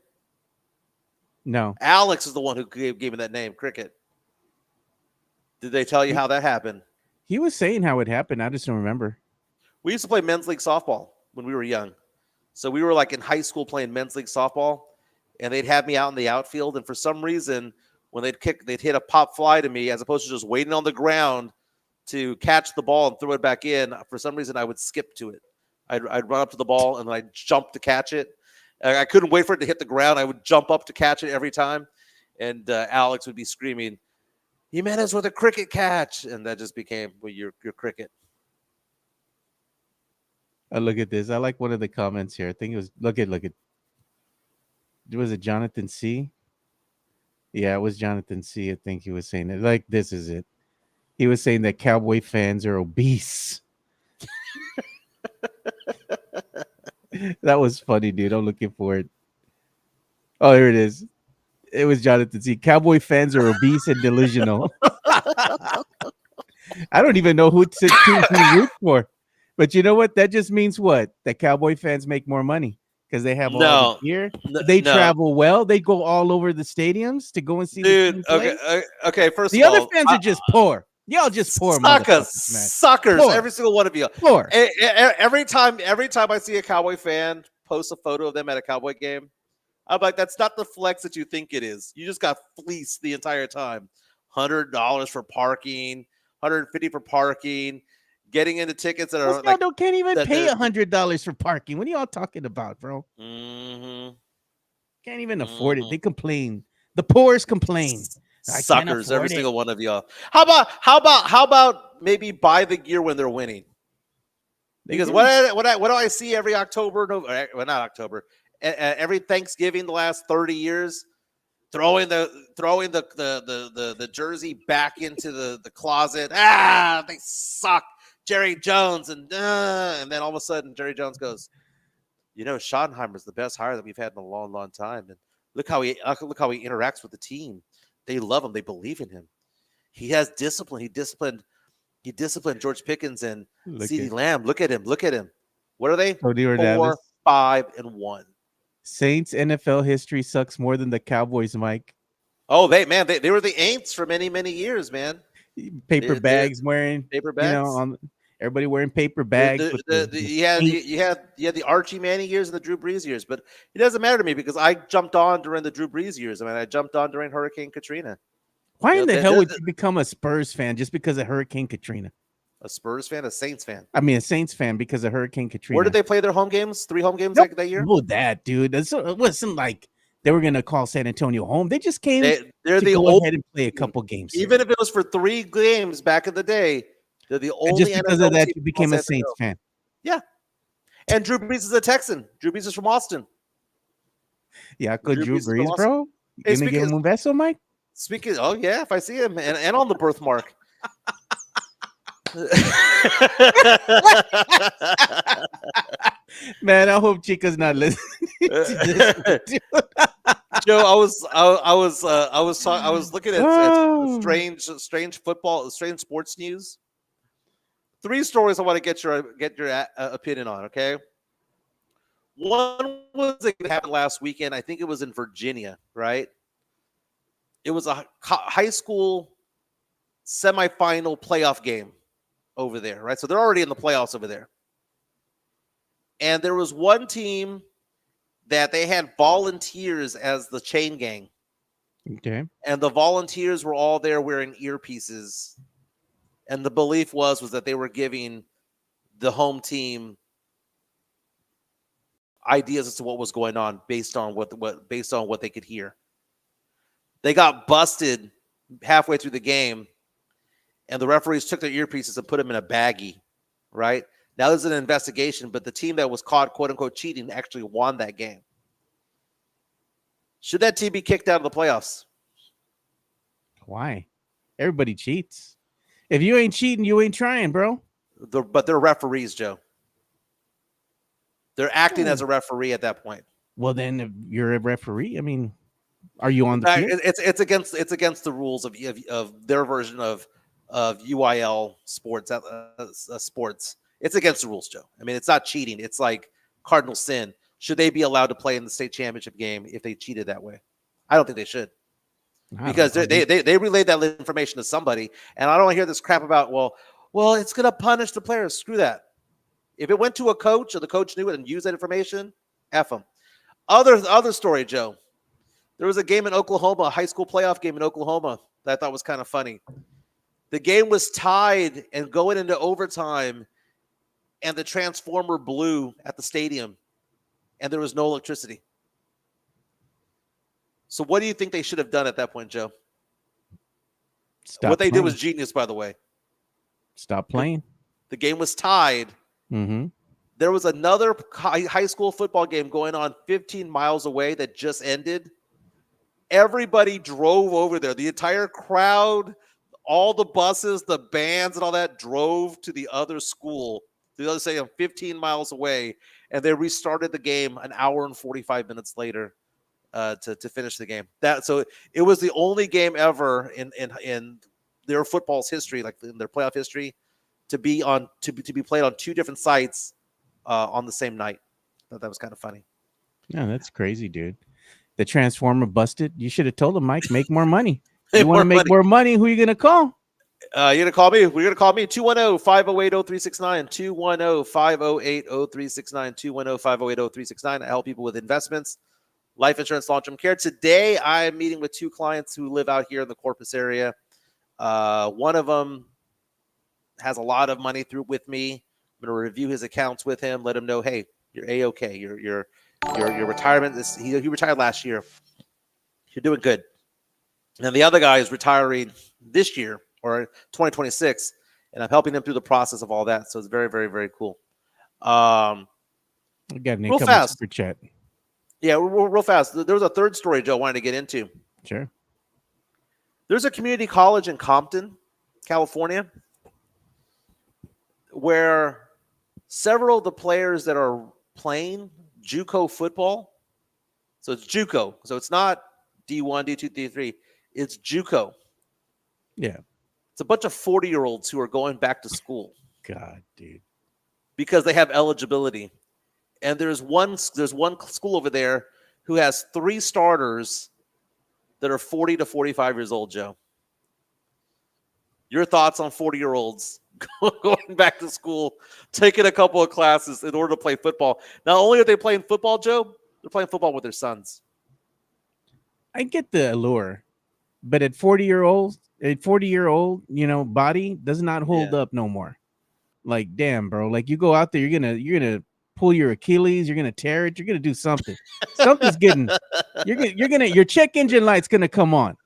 No. Alex is the one who gave me that name, Cricket. Did they tell you how that happened? He was saying how it happened. I just don't remember. We used to play men's league softball when we were young. So we were like in high school playing men's league softball, and they'd have me out in the outfield. And for some reason, when they'd hit a pop fly to me, as opposed to just waiting on the ground to catch the ball and throw it back in, for some reason I would skip to it. I'd run up to the ball and I'd jump to catch it. I couldn't wait for it to hit the ground. I would jump up to catch it every time. And Alex would be screaming, Jimenez with a cricket catch. And that just became, well, your Cricket. Look at this. I like one of the comments here. I think it was, look at. Was it Jonathan C? Yeah, it was Jonathan C. I think he was saying it. Like, this is it. He was saying that Cowboy fans are obese. That was funny, dude. I'm looking for it. Oh, here it is. It was Jonathan C. Cowboy fans are obese and delusional. I don't even know who to root for. But you know what? That just means what? That Cowboy fans make more money because they have all the gear. They travel well. They go all over the stadiums to go and see the team play. Okay. First the of all, other fans are just poor. Y'all just poor, suckers. Poor. Every single one of you. Poor. Every time I see a Cowboy fan post a photo of them at a Cowboy game, I'm like, that's not the flex that you think it is. You just got fleeced the entire time. $100 for parking, $150 for parking. Getting into tickets that are like, can't even pay $100 for parking. What are y'all talking about, bro? Mm-hmm. Can't even afford it. They complain. The poorest complain. Suckers, every single one of y'all. How about maybe buy the gear when they're winning? Because what do I see every October? Well, not October. Every Thanksgiving the last 30 years, throwing the jersey back into the closet. They suck. Jerry Jones, and then all of a sudden Jerry Jones goes, Schottenheimer's the best hire that we've had in a long, long time, and look how he interacts with the team. They love him. They believe in him. He has discipline. He disciplined George Pickens and CeeDee Lamb. Look at him. What are they? 4, 5, and 1. Saints NFL history sucks more than the Cowboys, Mike. Oh, they were the Aints for many, many years, man. Paper bags wearing paper bags. Everybody wearing paper bags. You had the Archie Manning years and the Drew Brees years, but it doesn't matter to me because I jumped on during the Drew Brees years. I mean, I jumped on during Hurricane Katrina. Why in the hell would you become a Spurs fan just because of Hurricane Katrina? A Spurs fan, a Saints fan. I mean, a Saints fan because of Hurricane Katrina. Where did they play their home games? 3 home games that year? Well, that, dude. It wasn't like they were going to call San Antonio home. They just came they're to the go ahead and play a couple games. Even if it was for 3 games back in the day, they're the only. And just because of that, you became a Saints fan. Yeah. And Drew Brees is a Texan. Drew Brees is from Austin. Yeah, good Drew Brees, bro. You going to give him un beso, Mike? Speaking, oh yeah, if I see him and on the birthmark. Man, I hope Chica's not listening to this. Joe, I was looking at strange football, strange sports news. 3 stories I want to get your opinion on. Okay, one was that happened last weekend. I think it was in Virginia, right? It was a high school semifinal playoff game over there, right? So they're already in the playoffs over there. And there was one team that they had volunteers as the chain gang. Okay. And the volunteers were all there wearing earpieces. And the belief was that they were giving the home team ideas as to what was going on based on what they could hear. They got busted halfway through the game, and the referees took their earpieces and put them in a baggie, right? Now there's an investigation, but the team that was caught, quote-unquote, cheating actually won that game. Should that team be kicked out of the playoffs? Why? Everybody cheats. If you ain't cheating, you ain't trying, bro. But they're referees, Joe. They're acting as a referee at that point. Well, then if you're a referee, I mean, are you on the field? It's against the rules of their version of UIL sports. Sports. It's against the rules, Joe. I mean, it's not cheating. It's like cardinal sin. Should they be allowed to play in the state championship game if they cheated that way? I don't think they should. Because they relayed that information to somebody, and I don't want to hear this crap about, well, it's going to punish the players. Screw that. If it went to a coach or the coach knew it and used that information, F them. Other story, Joe. There was a game in Oklahoma, a high school playoff game in Oklahoma that I thought was kind of funny. The game was tied and going into overtime, and the transformer blew at the stadium, and there was no electricity. So what do you think they should have done at that point, Joe? What they did was genius, by the way. Stop playing. The game was tied. Mm-hmm. There was another high school football game going on 15 miles away that just ended. Everybody drove over there. The entire crowd, all the buses, the bands, and all that drove to the other school, the other stadium, 15 miles away, and they restarted the game an hour and 45 minutes later to finish the game. So it was the only game ever in their football's history, like in their playoff history, to be played on 2 different sites on the same night. I thought that was kind of funny. Yeah, that's crazy, dude. The transformer busted. You should have told him, Mike, make more money. You want to make more money? Who are you going to call? You're going to call me? We're going to call me 210-508-0369, 210-508-0369, 210-508-0369. I help people with investments, life insurance, long-term care. Today, I'm meeting with 2 clients who live out here in the Corpus area. One of them has a lot of money with me. I'm going to review his accounts with him, let him know, hey, you're A-okay. Your retirement, he retired last year. You're doing good. And the other guy is retiring this year or 2026, and I'm helping him through the process of all that. So it's very, very, very cool. I got an incoming super chat. Yeah, real fast. There was a third story, Joe, I wanted to get into. Sure. There's a community college in Compton, California. where several of the players that are playing JUCO football, so it's JUCO, so it's not D1, D2, D3, it's JUCO. Yeah. It's a bunch of 40-year-olds who are going back to school God, dude. because they have eligibility. And there's one school over there who has 3 starters that are 40 to 45 years old, Joe. Your thoughts on 40-year-olds going back to school, taking a couple of classes in order to play football? Not only are they playing football, Joe, they're playing football with their sons. I get the allure, but at 40-year-old, body does not hold Yeah. up no more. Like, damn, bro. Like, you go out there, you're gonna pull your Achilles, you're gonna tear it, you're gonna do something. Something's getting. Your check engine light's gonna come on.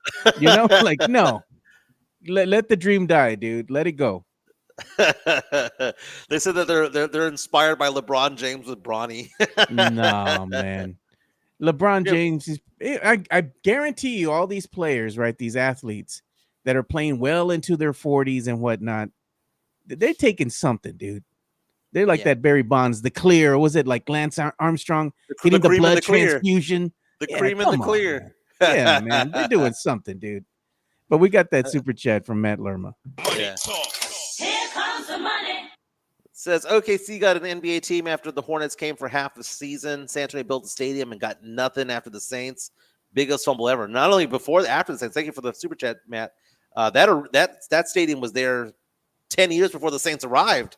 Like, no. Let the dream die, dude. Let it go. They said that they're inspired by LeBron James with Bronny. No, man. LeBron Yeah. James is. I guarantee you, all these players, right? These athletes that are playing well into their 40s and whatnot, they're taking something, dude. They're like Yeah. that Barry Bonds, the clear. Was it like Lance Armstrong The getting the cream and blood the clear. transfusion? The Yeah, cream and the come on, clear. man. Yeah, man. They're doing something, dude. But we got that super chat from Matt Lerma. Money Yeah. talk. Here comes the money. Says OKC got an NBA team after the Hornets came for half the season. San Antonio built a stadium and got nothing after the Saints. Biggest fumble ever. Not only before, after the Saints. Thank you for the super chat, Matt. That stadium was there 10 years before the Saints arrived.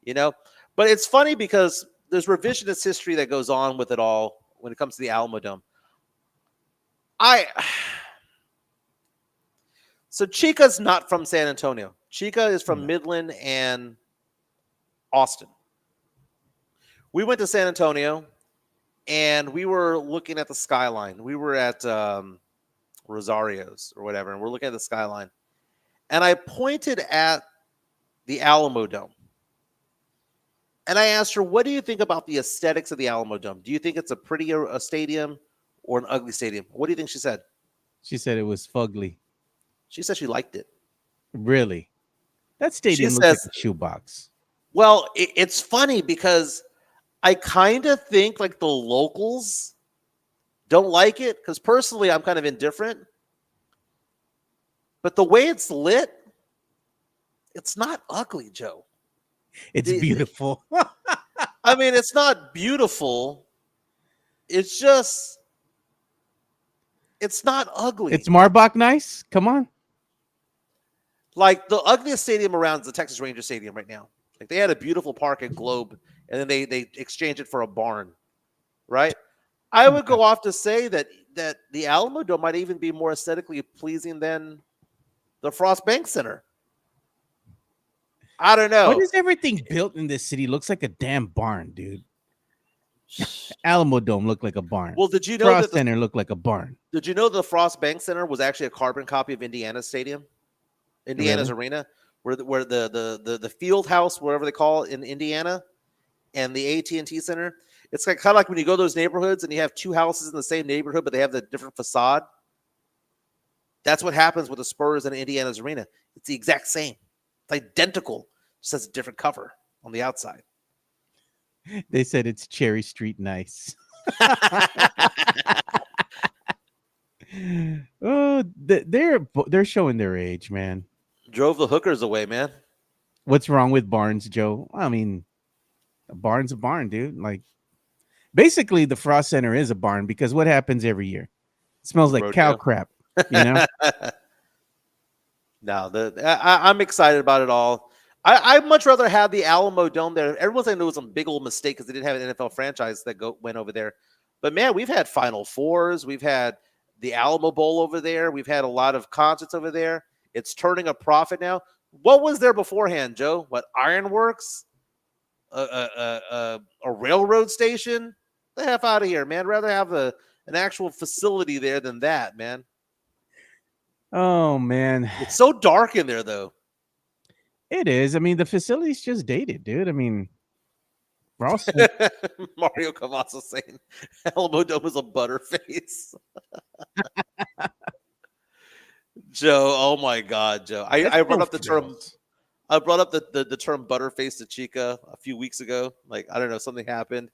But it's funny because there's revisionist history that goes on with it all when it comes to the Alamo Dome. So Chica's not from San Antonio. Chica is from Midland and Austin. We went to San Antonio, and we were looking at the skyline. We were at Rosario's or whatever, and we're looking at the skyline. And I pointed at the Alamo Dome. And I asked her, what do you think about the aesthetics of the Alamo Dome? Do you think it's a prettier a stadium or an ugly stadium? What do you think she said? She said it was fugly. She said she liked it. Really? That stadium looks says- like a shoebox. Well, it's funny because I kind of think like the locals don't like it because personally I'm kind of indifferent. But the way it's lit, it's not ugly, Joe. It's beautiful. I mean, it's not beautiful. It's just, it's not ugly. It's Marbach nice. Come on. Like the ugliest stadium around is the Texas Ranger Stadium right now. Like they had a beautiful park at Globe, and then they exchanged it for a barn, right? I would go off to say that the Alamo Dome might even be more aesthetically pleasing than the Frost Bank Center. I don't know. What is everything built in this city? Looks like a damn barn, dude. Alamo Dome looked like a barn. Well, did you know Frost that Center looked like a barn. Did you know the Frost Bank Center was actually a carbon copy of Indiana's stadium, Indiana's arena, where the field house, whatever they call it in Indiana, and the AT&T Center. It's kind of like when you go to those neighborhoods and you have 2 houses in the same neighborhood, but they have the different facade. That's what happens with the Spurs and Indiana's arena. It's the exact same. It's identical. Just has a different cover on the outside. They said it's Cherry Street nice. Oh, they're showing their age, man. Drove the hookers away, man. What's wrong with barns, Joe? I mean, a barn's a barn, dude. Like, basically, the Frost Center is a barn because what happens every year? It smells like cow crap, you know? No, I'm excited about it all. I'd much rather have the Alamo Dome there. Everyone's saying it was a big old mistake because they didn't have an NFL franchise that went over there. But man, we've had Final Fours. We've had the Alamo Bowl over there. We've had a lot of concerts over there. It's turning a profit now. What was there beforehand, Joe? What, ironworks? A railroad station? Get the F out of here, man. I'd rather have an actual facility there than that, man. Oh, man. It's so dark in there, though. It is. I mean, the facility's just dated, dude. I mean, Frost. Mario Cavasso saying Alamo Dome is a butterface. Joe, oh my God, Joe. I brought up the term. I brought up the term butterface to Chica a few weeks ago. Like, I don't know, something happened.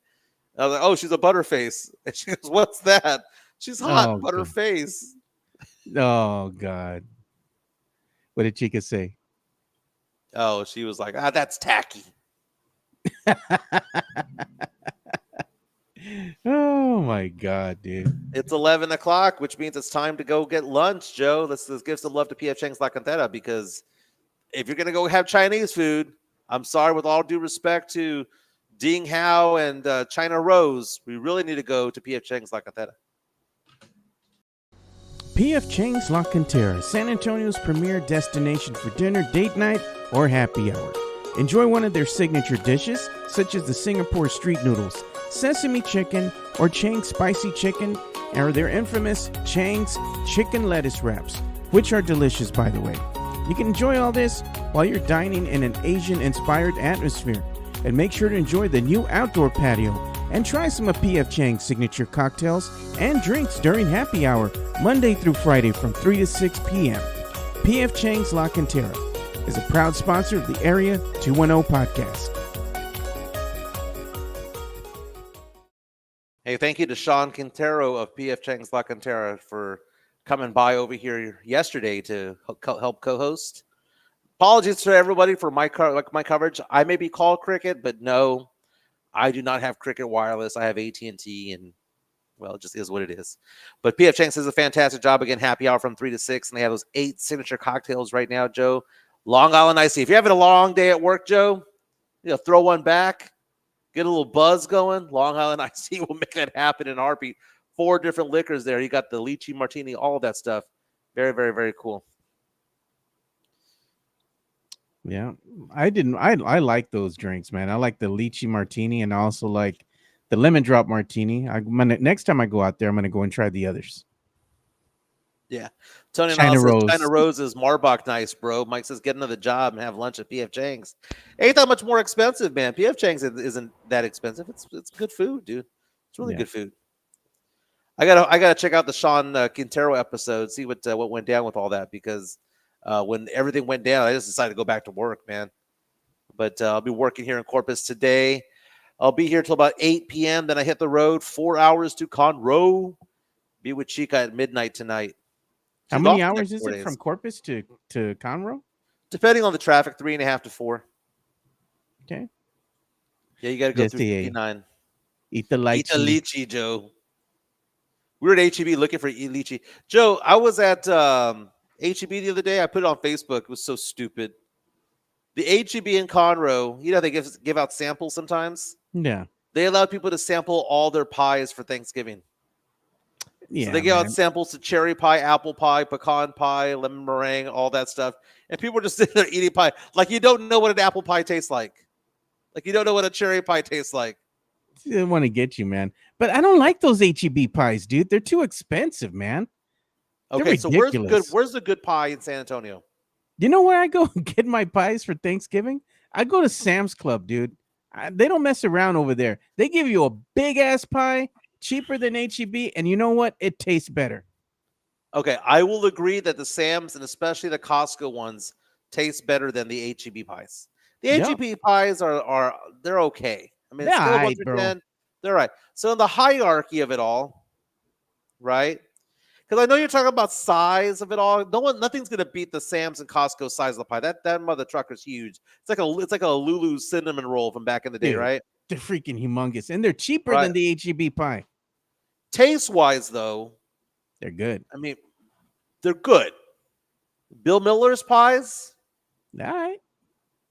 And I was like, oh, she's a butterface. And she goes, what's that? She's hot, Oh god. butterface. Oh god. What did Chica say? Oh, she was like, that's tacky. Oh my god, dude. It's 11 o'clock, which means it's time to go get lunch, Joe. Let's give some love to PF Chang's La Cantera, because if you're going to go have Chinese food, I'm sorry, with all due respect to Ding Hao and China Rose, we really need to go to PF Chang's La Cantera. PF Chang's La Cantera, San Antonio's premier destination for dinner, date night, or happy hour. Enjoy one of their signature dishes, such as the Singapore street noodles, sesame chicken, or Chang's spicy chicken, or their infamous Chang's chicken lettuce wraps, which are delicious, by the way. You can enjoy all this while you're dining in an Asian-inspired atmosphere. And make sure to enjoy the new outdoor patio and try some of PF Chang's signature cocktails and drinks during happy hour, Monday through Friday from 3 to 6 p.m. PF Chang's La Cantera is a proud sponsor of the Area 210 podcast. Hey, thank you to Sean Quintero of PF Chang's La Cantera for coming by over here yesterday to help co-host. Apologies to everybody for my coverage. I may be called Cricket, but no, I do not have Cricket Wireless. I have AT&T, and well, it just is what it is. But PF Chang's does a fantastic job. Again, happy hour from 3 to 6, and they have those 8 signature cocktails right now, Joe. Long Island Iced Tea. If you're having a long day at work, Joe, throw one back, get a little buzz going. Long Island Iced Tea will make that happen in a heartbeat. 4 different liquors there. You got the lychee martini, all of that stuff. Very, very, very cool. Yeah, I like those drinks, man. I like the lychee martini, and I also like the lemon drop martini. Next time I go out there, I'm gonna go and try the others. Yeah. Tony China says, Rose. China Rose is Marbach nice, bro. Mike says, get another job and have lunch at PF Chang's. Ain't that much more expensive, man. PF Chang's isn't that expensive. It's good food, dude. It's really good food. I gotta check out the Sean Quintero episode, see what went down with all that, because when everything went down, I just decided to go back to work, man. But I'll be working here in Corpus today. I'll be here till about 8 p.m. Then I hit the road, 4 hours to Conroe. Be with Chica at midnight tonight. How many hours is it from Corpus to Conroe? Depending on the traffic, 3.5 to 4. Okay. Yeah, you got to go through 59. Eat the lychee. Eat the lychee, Joe. We were at HEB looking for lychee. Joe, I was at HEB the other day. I put it on Facebook. It was so stupid. The HEB in Conroe, they give out samples sometimes. Yeah. They allowed people to sample all their pies for Thanksgiving. Yeah, so they give out samples to cherry pie, apple pie, pecan pie, lemon meringue, all that stuff. And people are just sitting there eating pie. Like, you don't know what an apple pie tastes like. Like, you don't know what a cherry pie tastes like. They want to get you, man. But I don't like those HEB pies, dude. They're too expensive, man. Okay, so where's the good pie in San Antonio? You know where I go get my pies for Thanksgiving? I go to Sam's Club, dude. They don't mess around over there. They give you a big-ass pie, cheaper than HEB, and you know what? It tastes better. Okay, I will agree that the Sam's and especially the Costco ones taste better than the HEB pies. The HEB pies are they're okay. I mean, it's still 1 through 10. They're right. So in the hierarchy of it all, right? Because I know you're talking about size of it all. Nothing's gonna beat the Sam's and Costco size of the pie. That mother trucker's huge. It's like a Lulu cinnamon roll from back in the day, right? They're freaking humongous, and they're cheaper than the HEB pie. Taste wise, though, they're good. I mean, they're good. Bill Miller's pies, all right.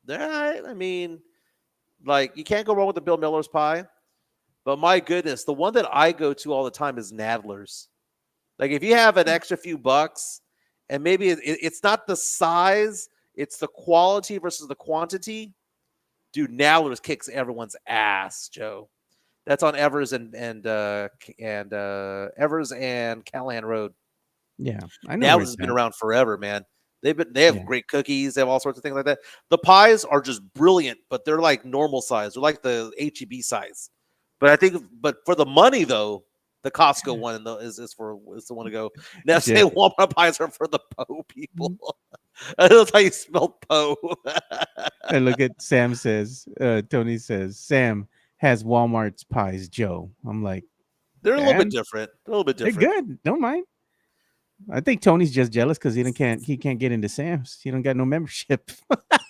They're all right. I mean, like, you can't go wrong with the Bill Miller's pie. But my goodness, the one that I go to all the time is Nadler's. Like, if you have an extra few bucks, and maybe it's not the size, it's the quality versus the quantity. Dude, Nadler's kicks everyone's ass, Joe. That's on Evers and Evers and Callahan Road. Yeah, I know. Nadler's been around forever, man. They have great cookies. They have all sorts of things like that. The pies are just brilliant, but they're like normal size. They're like the HEB size. But for the money though, the Costco one is the one to go. Now say Walmart pies are for the po people. That's how you spell Poe. And look at Sam says, Tony says, Sam has Walmart's pies, Joe. I'm like, They're a little bit and different. A little bit they're different. good. Don't mind. I think Tony's just jealous because he can't get into Sam's. He don't got no membership.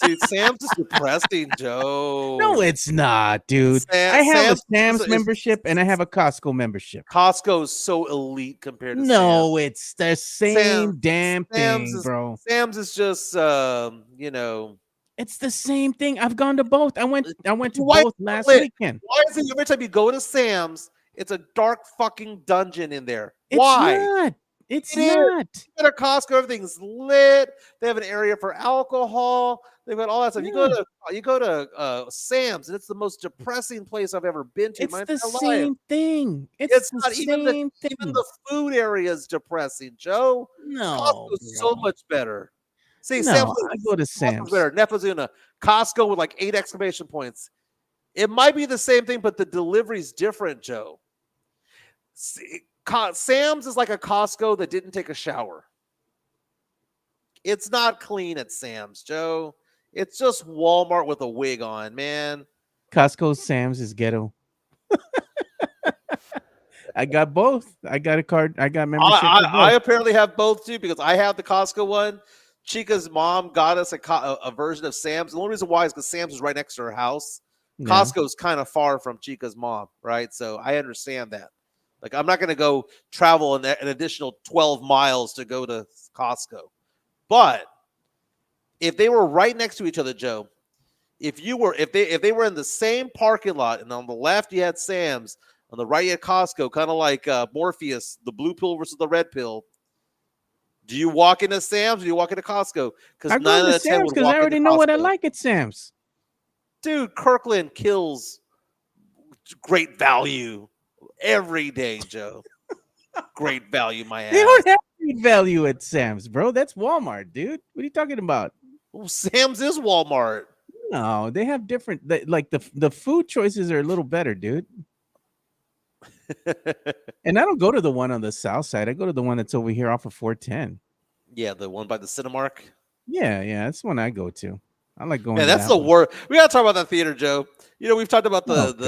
Dude, Sam's is depressing, Joe. No, it's not, dude. I have a Sam's is membership and I have a Costco membership. Costco's so elite compared to Sam's. No, it's the same damn Sam's thing, is, bro. Sam's is just you know. It's the same thing. I've gone to both. I went to Why both last lit? weekend. Why is it every time you go to Sam's, it's a dark fucking dungeon in there? It's Why? not. It's It is. not. At a Costco, everything's lit. They have an area for alcohol. They've got all that stuff. Yeah. You go to Sam's, and it's the most depressing place I've ever been to. It's in my the entire same life. thing. It's the not same even thing. the food area is depressing, Joe. No, Costco's so bro. much better. See, No, Sam's I go to Costco's Sam's. better. Nefazuna, Costco with like 8 exclamation points. It might be the same thing, but the delivery's different, Joe. Sam's is like a Costco that didn't take a shower. It's not clean at Sam's, Joe. It's just Walmart with a wig on, man. Costco Sam's is ghetto. I got both. I got a card. I got membership. I apparently have both too because I have the Costco one. Chica's mom got us a version of Sam's. The only reason why is because Sam's is right next to her house. Yeah. Costco's kind of far from Chica's mom, right? So I understand that. Like, I'm not going to go travel an additional 12 miles to go to Costco. But if they were right next to each other, Joe, if they were in the same parking lot and on the left you had Sam's, on the right you had Costco, kind of like Morpheus, the blue pill versus the red pill. Do you walk into Sam's or do you walk into Costco? I go to Sam's because I already know what I like at Sam's. Dude, Kirkland kills great value every day, Joe. Great value, my ass. They don't have great value at Sam's, bro. That's Walmart, dude. What are you talking about? Well, Sam's is Walmart. No, they have different. Like the food choices are a little better, dude. And I don't go to the one on the south side. I go to the one that's over here off of 410. Yeah, the one by the Cinemark. Yeah, that's the one I go to. I like going. Yeah, to that's that the one. worst. We gotta talk about that theater, Joe. You know, we've talked about God,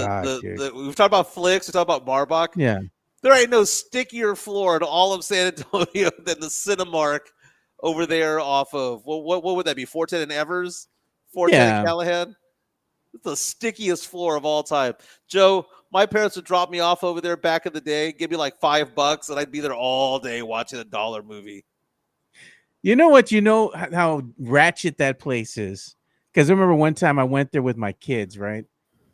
we've talked about Flicks, we talked about Marbach. Yeah, there ain't no stickier floor in all of San Antonio than the Cinemark over there off of what would that be? 410 and Evers, 410 and Callahan. It's the stickiest floor of all time, Joe. My parents would drop me off over there back in the day, give me like $5, and I'd be there all day watching a $1 movie. You know what? You know how ratchet that place is. Because I remember one time I went there with my kids, right?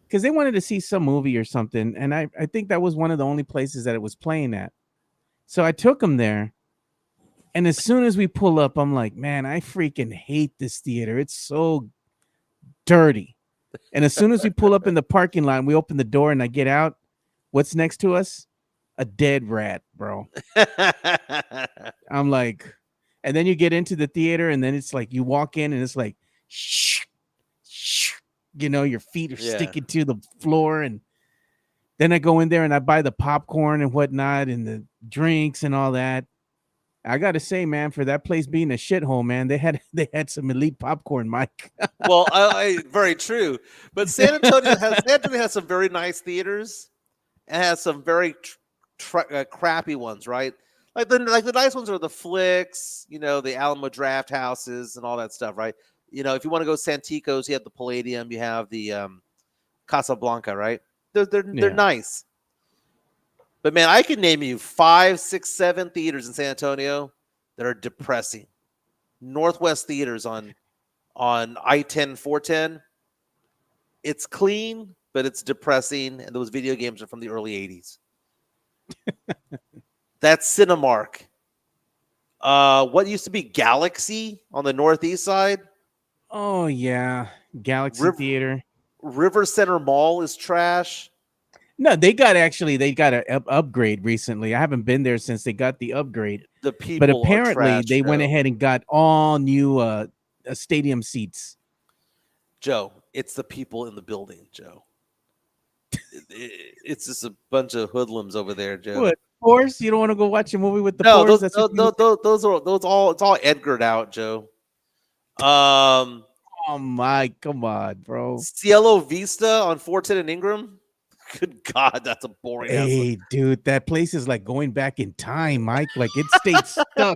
Because they wanted to see some movie or something, and I think that was one of the only places that it was playing at. So I took them there, and as soon as we pull up, I'm like, man, I freaking hate this theater. It's so dirty. And as soon as we pull up in the parking lot, and we open the door and I get out, what's next to us? A dead rat, bro. I'm like, and then you get into the theater and then it's like you walk in and it's like, shh, you know, your feet are sticking to the floor. And then I go in there and I buy the popcorn and whatnot and the drinks and all that. I gotta say, man, for that place being a shithole, man, they had some elite popcorn, Mike. Well, I very true. But San Antonio has some very nice theaters and has some very crappy ones, right? Like the nice ones are the Flicks, you know, the Alamo Draft Houses and all that stuff, right? You know, if you want to go Santikos, you have the Palladium, you have the Casablanca, right? They're nice. But man, I can name you 5, 6, 7 theaters in San Antonio that are depressing. Northwest theaters on I-10, 410. It's clean, but it's depressing, and those video games are from the early 80s. That's Cinemark. What used to be Galaxy on the northeast side? Oh yeah, Galaxy Theater. River Center Mall is trash. No, they got an upgrade recently. I haven't been there since they got the upgrade. The people, but apparently trash, they went ahead and got all new stadium seats. Joe, it's the people in the building, Joe. It's just a bunch of hoodlums over there, Joe. What? Poors? You don't want to go watch a movie with the Poors? Those are it's all Edgared out, Joe. Um, Oh my, come on, bro. Cielo Vista on 410 and Ingram. Good God, that's a boring ass. Hey, dude, that place is like going back in time, Mike. Like it stayed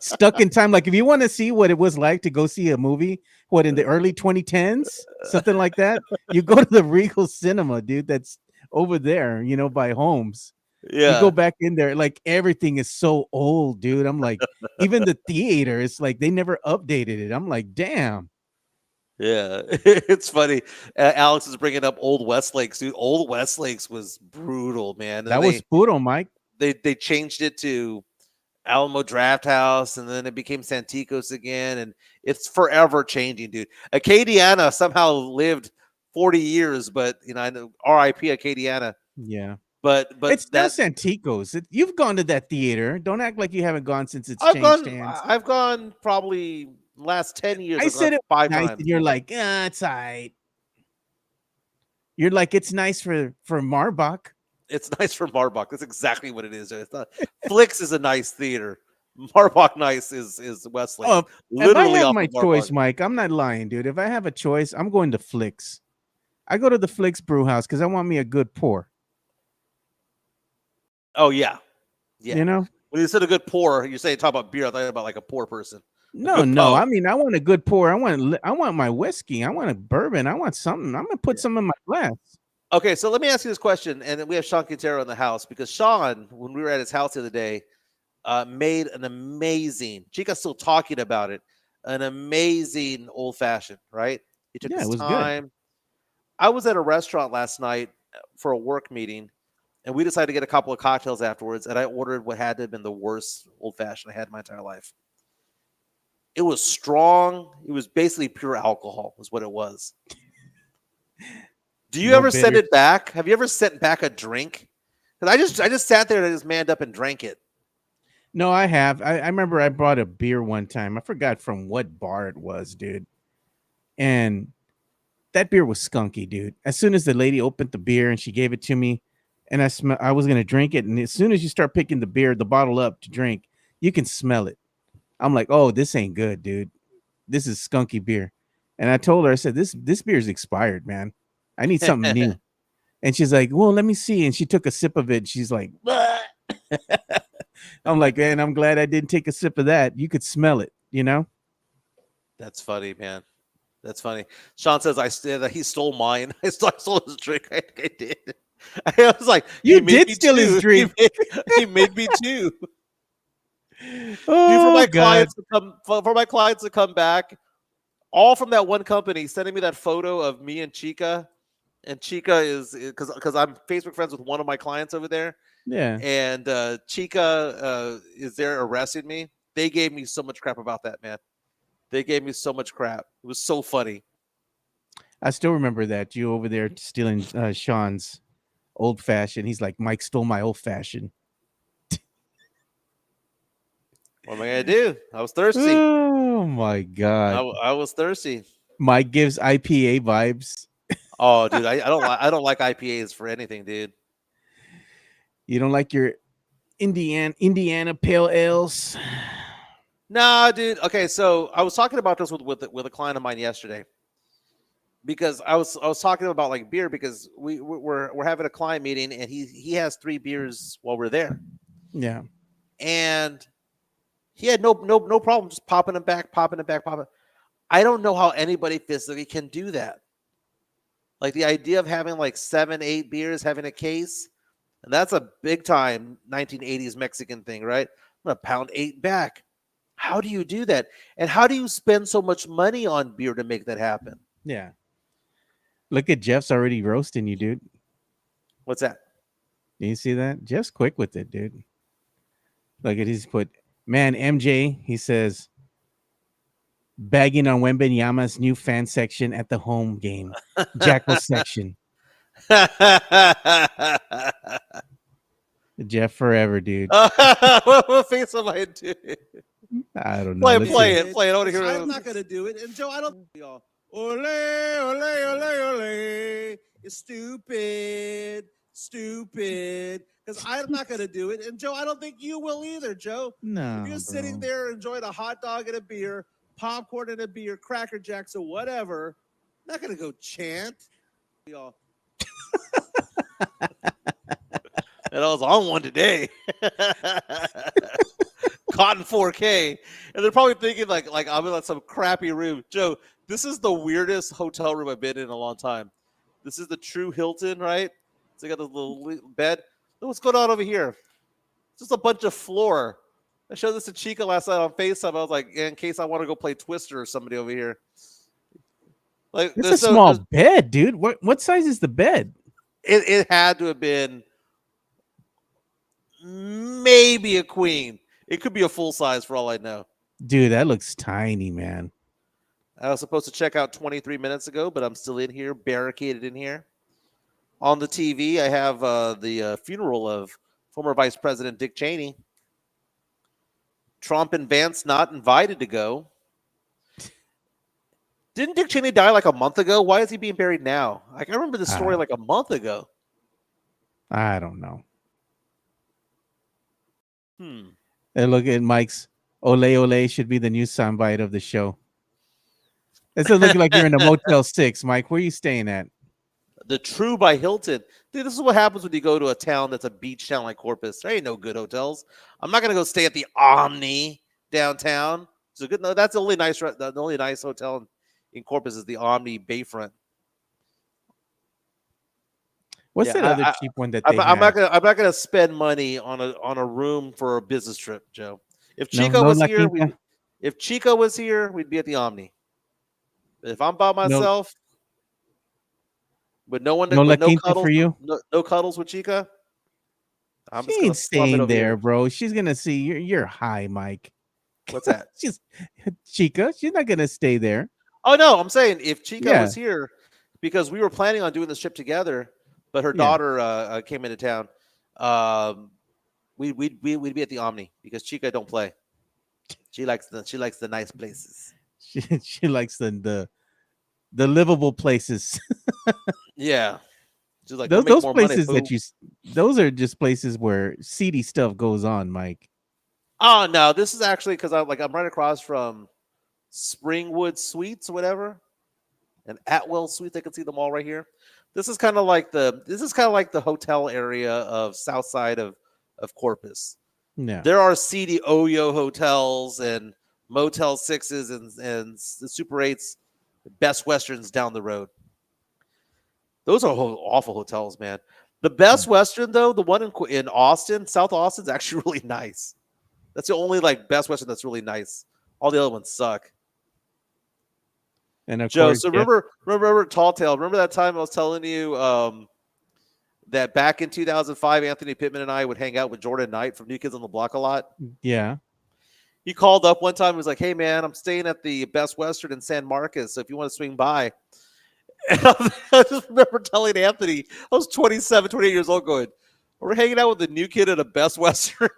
stuck in time. Like if you want to see what it was like to go see a movie, what in the early 2010s, something like that, you go to the Regal Cinema, dude. That's over there, by Holmes. You go Yeah, back in there, like everything is so old, dude. I'm like, even the theater, it's like they never updated it. I'm like, damn. yeah. It's funny. Alex is bringing up Old Westlakes, dude. Old Westlakes was brutal, man. And That was Puro, Mike. they changed it to Alamo Draft House, and then it became Santikos again, and it's forever changing, dude. Acadiana somehow lived 40 years, but I know R.I.P. Acadiana. Yeah. But It's still that Santikos. You've gone to that theater. Don't act like you haven't gone since it's I've changed gone hands. I've gone probably last 10 years. I I've gone said it was five nice, times. and you're like, it's all right. You're like, it's nice for Marbach. It's nice for Marbach. That's exactly what it is. It's not Flicks is a nice theater. Marbach nice is Westlake. Oh, if I Literally have off my of Marbach. choice, Mike, I'm not lying, dude. If I have a choice, I'm going to Flicks. I go to the Flicks Brew House because I want me a good pour. Oh yeah. Yeah. You know? When you said a good pour, you're saying talk about beer. I thought about like a poor person. A No, good no. po. I mean, I want a good pour. I want my whiskey. I want a bourbon. I want something. I'm gonna put some in my glass. Okay, so let me ask you this question, and then we have Sean Quintero in the house because Sean, when we were at his house the other day, made an amazing. Chica's still talking about it. An amazing old fashioned, right? He took Yeah, his it was good. time. I was at a restaurant last night for a work meeting, and we decided to get a couple of cocktails afterwards. And I ordered what had to have been the worst old fashioned I had in my entire life. It was strong. It was basically pure alcohol, was what it was. Do you No ever send bitter. it back? Have you ever sent back a drink? Because I just sat there and I just manned up and drank it. No, I have. I remember I brought a beer one time. I forgot from what bar it was, dude. And that beer was skunky, dude. As soon as the lady opened the beer and she gave it to me, and I was gonna drink it, and as soon as you start picking the bottle up to drink, you can smell it. I'm like, oh, this ain't good, dude. This is skunky beer. And I told her, I said, this beer's expired, man. I need something new. And she's like, well, let me see. And she took a sip of it. And she's like, I'm like, man, I'm glad I didn't take a sip of that. You could smell it, you know? That's funny, man. That's funny. Sean says that he stole mine. I stole his drink. I did. I was like, You he made did me steal his too. drink. He made me too. Dude, for Oh, my God. clients to come for my clients to come back, all from that one company, sending me that photo of me and Chica. And Chica is because I'm Facebook friends with one of my clients over there. Yeah. And Chica is there arresting me. They gave me so much crap about that, man. They gave me so much crap. It was so funny. I still remember that. You over there stealing Sean's old fashioned. He's like, Mike stole my old fashioned. What am I gonna do? I was thirsty. Oh, my God. I was thirsty. Mike gives IPA vibes. Oh, dude, I don't like IPAs for anything, dude. You don't like your Indiana pale ales? Nah, dude. Okay, so I was talking about this with a client of mine yesterday because I was talking about like beer because we're having a client meeting and he has 3 beers while we're there Yeah. and he had no problem just popping them back. I don't know how anybody physically can do that. Like the idea of having like 7, 8 beers, having a case, and that's a big time 1980s Mexican thing, right? I'm gonna pound 8 back. How do you do that? And how do you spend so much money on beer to make that happen? Yeah. Look at Jeff's already roasting you, dude. What's that? Do you see that? Jeff's quick with it, dude. Look at he's put, man, MJ, he says, bagging on Wembenyama's new fan section at the home game. Jackal section. Jeff forever, dude. What face am I doing? I don't know. Play Let's it. see. I want to hear I'm it. not gonna do it, and Joe, I don't. Y'all, ole, ole, ole, ole. You're stupid, stupid. Because I'm not gonna do it, and Joe, I don't think you will either, Joe. No. If you're sitting there enjoying a hot dog and a beer, popcorn and a beer, Cracker Jacks or whatever. I'm not gonna go chant. Y'all. And I was on one today. Cotton 4K. And they're probably thinking like I'm in some crappy room. Joe, this is the weirdest hotel room I've been in a long time. This is the true Hilton, right? So you got this little bed. Look what's going on over here. It's just a bunch of floor. I showed this to Chica last night on FaceTime. I was like, in case I want to go play Twister or somebody over here. Like It's a small bed, dude. What size is the bed? It had to have been maybe a queen. It could be a full size for all I know. Dude, that looks tiny, man. I was supposed to check out 23 minutes ago, but I'm still in here, barricaded in here. On the TV, I have the funeral of former Vice President Dick Cheney. Trump and Vance not invited to go. Didn't Dick Cheney die like a month ago? Why is he being buried now? I can remember the story like a month ago. I don't know. Hmm. And look at Mike's Ole Ole should be the new soundbite of the show. It's looking like you're in a Motel 6, Mike. Where are you staying at? The True by Hilton. Dude, this is what happens when you go to a town that's a beach town like Corpus. There ain't no good hotels. I'm not gonna go stay at the Omni downtown. So good. No, that's the only nice hotel in Corpus is the Omni Bayfront. What's that other cheap one that they I'm have? not gonna spend money on a room for a business trip, Joe. If Chico No was La here, Quinta? if Chico was here, we'd be at the Omni. If I'm by myself, with no one, No La with no Quinta cuddles, for you? no cuddles with Chica, I'm just She gonna ain't slum it staying over there, here. bro. She's gonna see you're high, Mike. What's that? She's Chica. She's not gonna stay there. Oh no, I'm saying if Chica Yeah. was here, because we were planning on doing this trip together, but her Yeah. daughter came into town. We'd be at the Omni because Chica don't play. She likes the nice places. She likes the livable places. Yeah, she's like, those "Go make those more money, places boo." that those are just places where seedy stuff goes on, Mike. Oh no, this is actually because I'm right across from Springwood Suites or whatever, and Atwell Suites. I can see them all right here. This is kind of like the hotel area of south side of Corpus. Yeah. There are seedy Oyo hotels and Motel 6s and the Super 8s, Best Westerns down the road. Those are awful hotels, man. The Best Western, though, the one in Austin, South Austin, is actually really nice. That's the only Best Western that's really nice. All the other ones suck. And of Joe, course, so remember Tall Tale. Remember that time I was telling you that back in 2005, Anthony Pittman and I would hang out with Jordan Knight from New Kids on the Block a lot? yeah. He called up one time. He was like, "Hey, man, I'm staying at the Best Western in San Marcos. So if you want to swing by." And I just remember telling Anthony, I was 27, 28 years old, going, "We're hanging out with the new kid at a Best Western."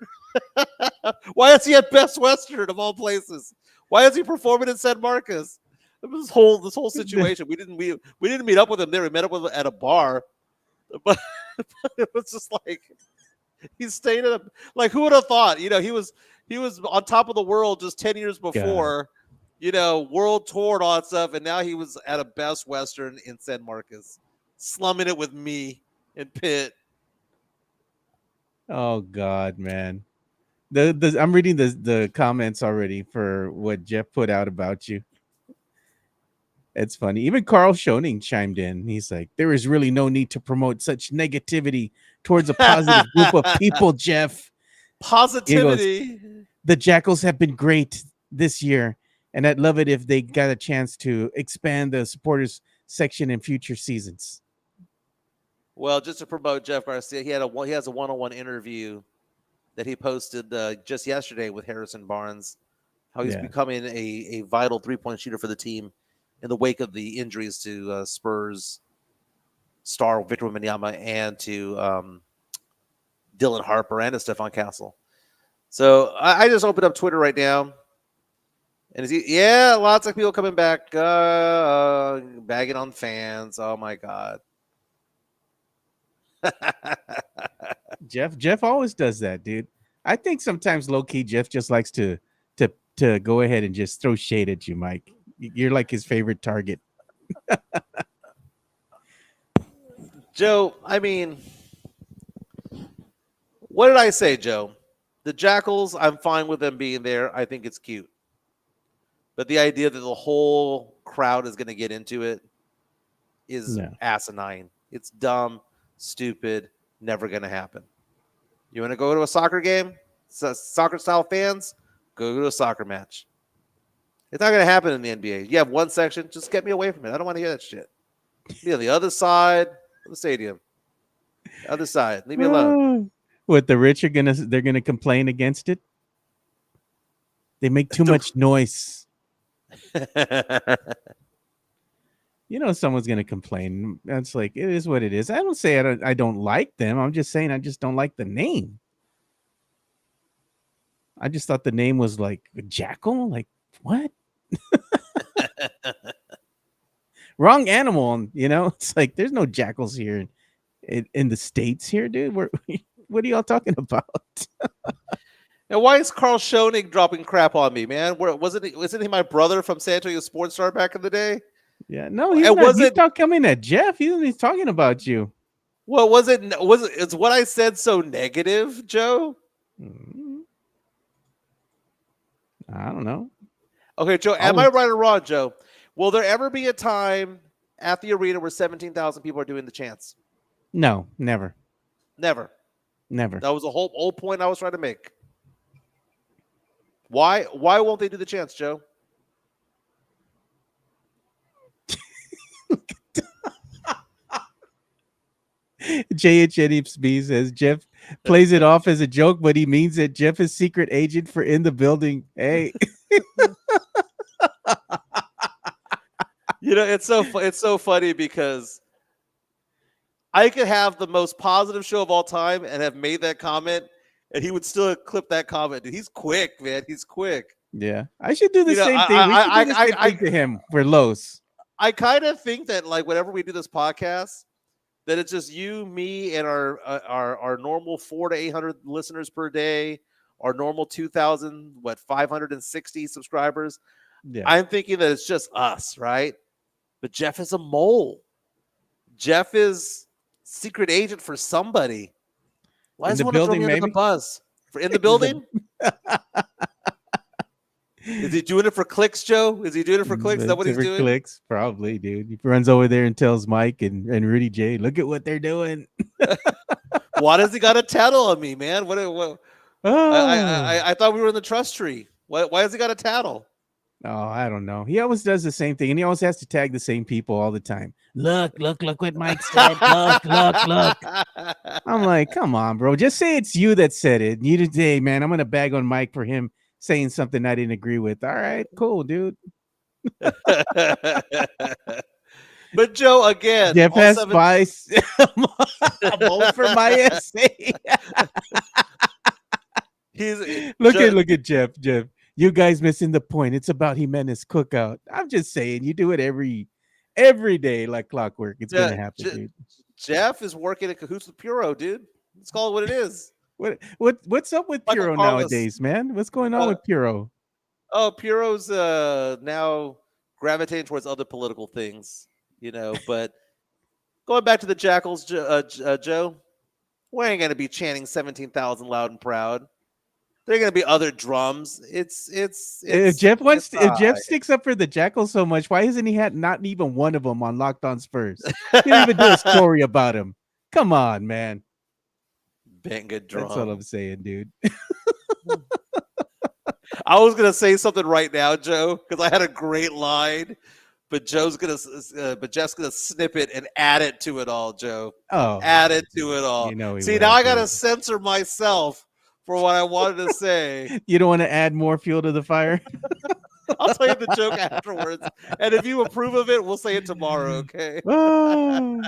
Why is he at Best Western of all places? Why is he performing in San Marcos? This whole situation. We didn't meet up with him there. We met up with him at a bar, but it was just like he's staying at who would have thought? He was on top of the world just 10 years before. World tour and all that stuff, and now he was at a Best Western in San Marcos, slumming it with me and Pitt. Oh God, man. I'm reading the comments already for what Jeff put out about you. It's funny. Even Carl Schoening chimed in. He's like, "There is really no need to promote such negativity towards a positive group of people, Jeff." Positivity. The Jackals have been great this year, and I'd love it if they got a chance to expand the supporters section in future seasons. Well, just to promote Jeff Garcia, he has a one-on-one interview that he posted just yesterday with Harrison Barnes. How he's becoming a vital 3-point shooter for the team in the wake of the injuries to Spurs star Victor Wembanyama and to Dylan Harper and to Stephon Castle. So I just opened up Twitter right now. And lots of people coming back, bagging on fans. Oh my God. Jeff always does that, dude. I think sometimes low key Jeff just likes to to go ahead and just throw shade at you, Mike. You're like his favorite target. Joe, I mean, what did I say, Joe? The Jackals, I'm fine with them being there. I think it's cute. But the idea that the whole crowd is going to get into it is No. asinine. It's dumb, stupid, never going to happen. You want to go to a soccer game? Soccer style fans? Go to a soccer match. It's not going to happen in the NBA. You have one section, just get me away from it. I don't want to hear that shit. Be on the other side of the stadium. Other side. Leave me alone. What the rich are they're gonna complain against it? They make too much noise. You know someone's gonna complain. That's like it is what it is. I don't say I don't like them. I'm just saying I just don't like the name. I just thought the name was like a jackal. Like what? Wrong animal. You know, it's like there's no jackals here in the States here, dude. What are y'all talking about? And why is Carl Schoening dropping crap on me, man? Wasn't he my brother from San Antonio Sports Star back in the day? Yeah, no, he's And not. He's not coming at Jeff. He's talking about you. Well, is what I said so negative, Joe? I don't know. Okay, Joe, am I right or wrong, Joe? Will there ever be a time at the arena where 17,000 people are doing the chants? No, never. Never. Never. That was the whole point I was trying to make. Why won't they do the chants, Joe? JHNXB says Jeff plays it off as a joke, but he means that Jeff is secret agent for In the Building. Hey. You know, it's so funny because I could have the most positive show of all time and have made that comment, and he would still clip that comment. Dude, he's quick, man. He's quick. Yeah, I should do the same thing. We should do the same thing to him. We're Los. I kind of think that like whenever we do this podcast, that it's just you, me, and our normal 400 to 800 listeners per day, our normal 560 subscribers. Yeah. I'm thinking that it's just us, right? But Jeff is a mole. Jeff is secret agent for somebody. Why does he want to throw me under the bus? In the building? Is he doing it for clicks, Joe? Is he doing it for clicks? Is that what he's doing? Clicks, probably, dude. He runs over there and tells Mike and Rudy J, look at what they're doing. Why does he got a tattle on me, man? What? Oh. I thought we were in the trust tree. Why has he got a tattle? Oh, I don't know. He always does the same thing, and he always has to tag the same people all the time. Look what Mike said. Look. I'm like, come on, bro. Just say it's you that said it. You today, man. I'm gonna bag on Mike for him saying something I didn't agree with. All right, cool, dude. But Joe, again, Jeff has spice. Vote for my essay. Look at Jeff. You guys missing the point. It's about Jimenez cookout. I'm just saying, you do it every day like clockwork. It's gonna happen, dude. Jeff is working in cahoots with Puro, dude. Let's call it what it is. What's up with Puro nowadays, man? What's going on with Puro? Oh, Puro's now gravitating towards other political things, you know. But going back to the Jackals, Joe, we ain't gonna be chanting 17,000 loud and proud. There are going to be other drums. If Jeff sticks up for the Jackals so much, why hasn't he had not even one of them on Locked On Spurs? He didn't even do a story about him. Come on, man. Bang a drum. That's all I'm saying, dude. I was going to say something right now, Joe, because I had a great line, but Jeff's going to snip it and add it to it all, Joe. Oh, add it to it all. You know now I got to censor myself for what I wanted to say. You don't want to add more fuel to the fire? I'll tell you the joke afterwards. And if you approve of it, we'll say it tomorrow, okay? Oh.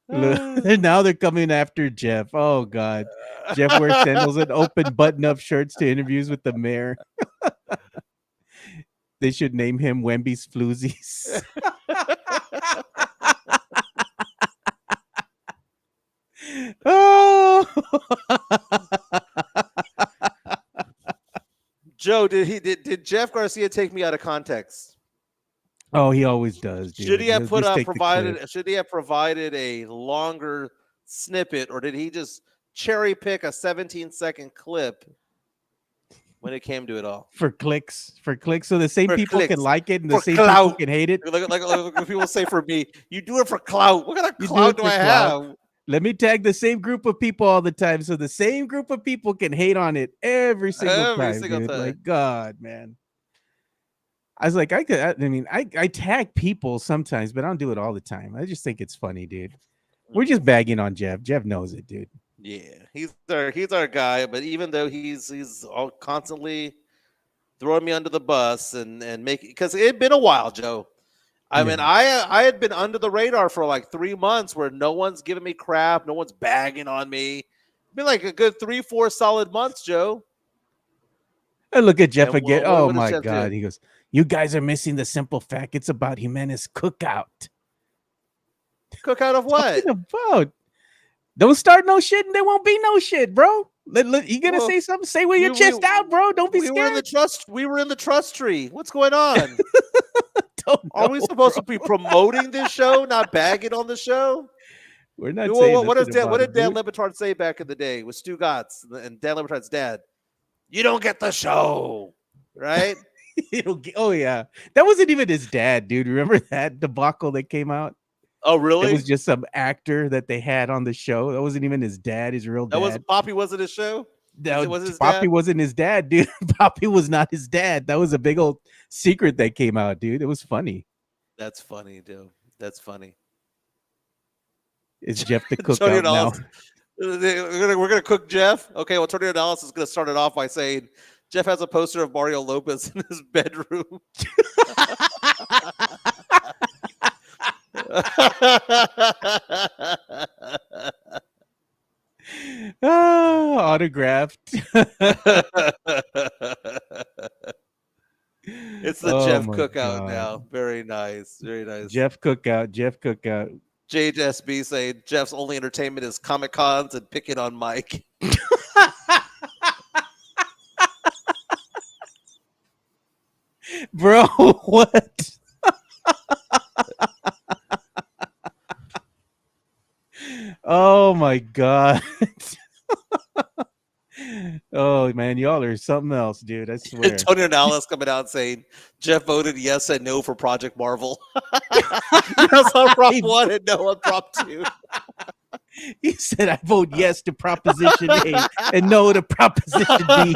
Now they're coming after Jeff. Oh, God. Jeff wears sandals and open button-up shirts to interviews with the mayor. They should name him Wemby's Floozies. Oh, Joe, did Jeff Garcia take me out of context? Oh, he always does, dude. Should he have He'll just take the clip. Should he have provided a longer snippet, or did he just cherry pick a 17-second clip when it came to it all? For clicks, so the same For people can clicks. like it and the For same people clout. can hate it. Like people say for me, you do it for clout. What kind of You do clout it do for I clout. have? Let me tag the same group of people all the time, so the same group of people can hate on it every single time, dude. time. Like, God, man. I was like, I tag people sometimes, but I don't do it all the time. I just think it's funny, dude. We're just bagging on Jeff. Jeff knows it, dude. Yeah, he's our guy. But even though he's all constantly throwing me under the bus and making, because it had been a while, Joe. I mean, I had been under the radar for like 3 months where no one's giving me crap, no one's bagging on me. It's been like a good 3-4 solid months, Joe. And look at Jeff And again. what Oh does my Jeff God. do? He goes, you guys are missing the simple fact. It's about Jimenez cookout. Cookout of what? Talking about? Don't start no shit and there won't be no shit, bro. You gonna Well, say something? Say with your chest out, bro. Don't be We scared. were in the trust tree. What's going on? Don't Are we know, supposed bro. to be promoting this show, not bagging on the show? We're not saying What nothing about did it, Dan dude. Lebitard say back in the day with Stu Gotts and Dan Lebitard's dad? You don't get the show, right? Oh yeah, that wasn't even his dad, dude. Remember that debacle that came out? Oh, It really? was just some actor that they had on the show. That wasn't even his dad, his real That was dad. Poppy. Wasn't his show? That Was his Poppy dad? wasn't his dad, dude. Poppy was not his dad. That was a big old secret that came out, dude. It was funny. That's funny, dude. That's funny. It's Jeff the Tony cookout now. Analysis. We're gonna cook Jeff. Okay, well, Tony Analysis is gonna start it off by saying Jeff has a poster of Mario Lopez in his bedroom. Autographed. It's the Oh Jeff my cookout God. now. Very nice. Very nice. Jeff cookout. JSB saying Jeff's only entertainment is Comic Cons and picking on Mike. Bro, what? Oh my God. Oh man, y'all are something else, dude. I swear. Tony Analysis coming out saying Jeff voted yes and no for Project Marvel. Yes on Prop 1 and no on Prop 2. He said, I vote yes to Proposition A and no to Proposition B.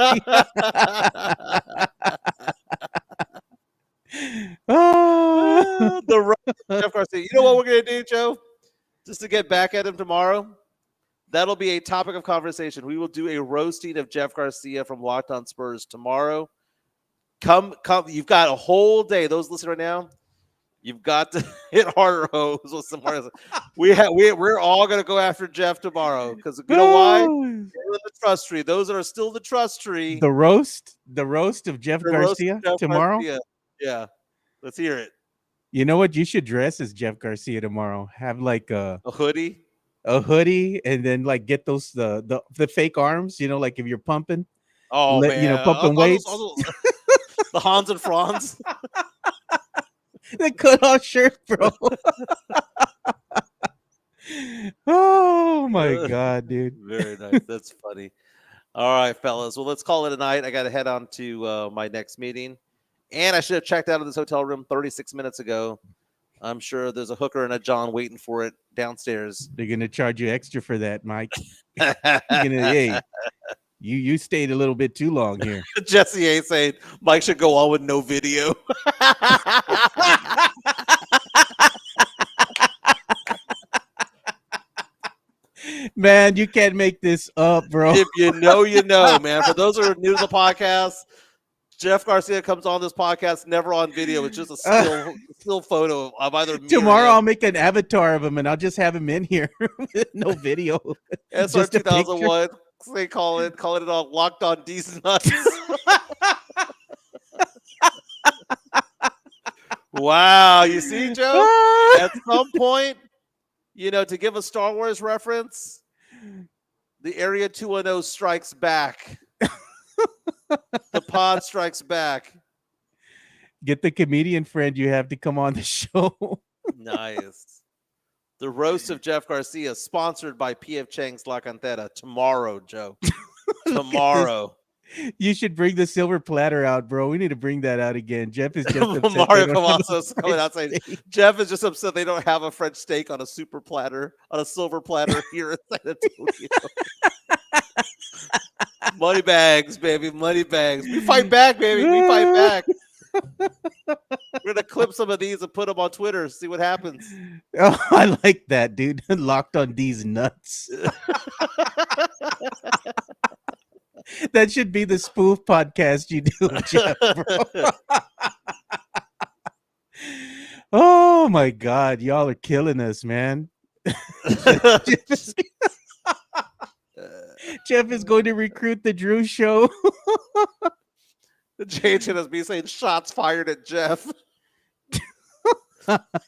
Oh. Jeff Garcia. You know what we're going to do, Joe? Just to get back at him tomorrow? That'll be a topic of conversation. We will do a roasting of Jeff Garcia from Locked On Spurs tomorrow. Come. You've got a whole day. Those listening right now, you've got to hit harder hose with some harder. We're all going to go after Jeff tomorrow because you know why? We're in the trust tree. Those are still the trust tree. The roast of Jeff Garcia tomorrow. Garcia. Yeah, let's hear it. You know what? You should dress as Jeff Garcia tomorrow. Have like A hoodie, and then like get those the fake arms. You know, like if you're pumping. Oh man, you know, pumping weights. The Hans and Franz. The cut off shirt, bro. Oh my God, dude. Very nice. That's funny. All right, fellas. Well, let's call it a night. I got to head on to my next meeting. And I should have checked out of this hotel room 36 minutes ago. I'm sure there's a hooker and a John waiting for it downstairs. They're gonna charge you extra for that, Mike. Hey, you stayed a little bit too long here. Jesse A saying Mike should go on with no video. Man, you can't make this up, bro. If you know, you know, man. For those who are new to the podcast, Jeff Garcia comes on this podcast never on video. It's just a still photo of either me Tomorrow or I'll make an avatar of him and I'll just have him in here with no video. SR Just a 2001. They call it all Locked On D's Nuts. Wow, you see, Joe? At some point, you know, to give a Star Wars reference, the Area 210 strikes back. The Pod strikes back. Get the comedian friend you have to come on the show. Nice. The roast of Jeff Garcia, sponsored by P.F. Chang's La Cantera. Tomorrow, Joe. Tomorrow. You should bring the silver platter out, bro. We need to bring that out again. Jeff is just upset. Mario Cavasso is coming out saying Jeff is just upset they don't have a French steak on a super platter, on a silver platter here in San Antonio. Money bags, baby, money bags. We fight back, baby. We fight back. We're gonna clip some of these and put them on Twitter. See what happens. Oh, I like that, dude. Locked on these nuts. That should be the spoof podcast you do, Jeff, bro. Oh my God, y'all are killing us, man. Jeff is going to recruit the Drew Show. The JHNSB saying shots fired at Jeff.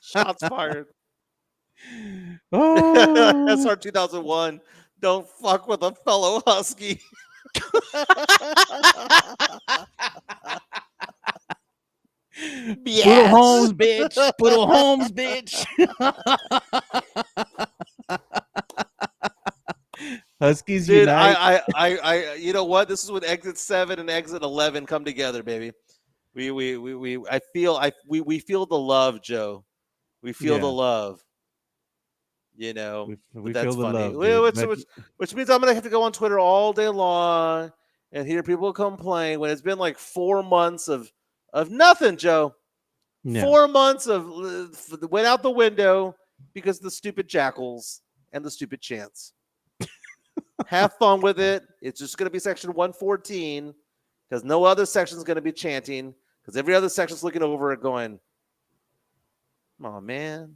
Shots fired. Oh, SR 2001. Don't fuck with a fellow Husky. Poodle Holmes, bitch. Poodle Holmes, bitch. Huskies Dude, unite. I, you know what? This is when Exit 7 and Exit 11 come together, baby. We feel the love, Joe. We feel the love. You know, we that's feel the funny. love, Which means I'm gonna have to go on Twitter all day long and hear people complain when it's been like 4 months of nothing, Joe. Yeah. 4 months of went out the window because of the stupid jackals and the stupid chants. Have fun with it. It's just going to be section 114 because no other section is going to be chanting because every other section is looking over it going, oh, man.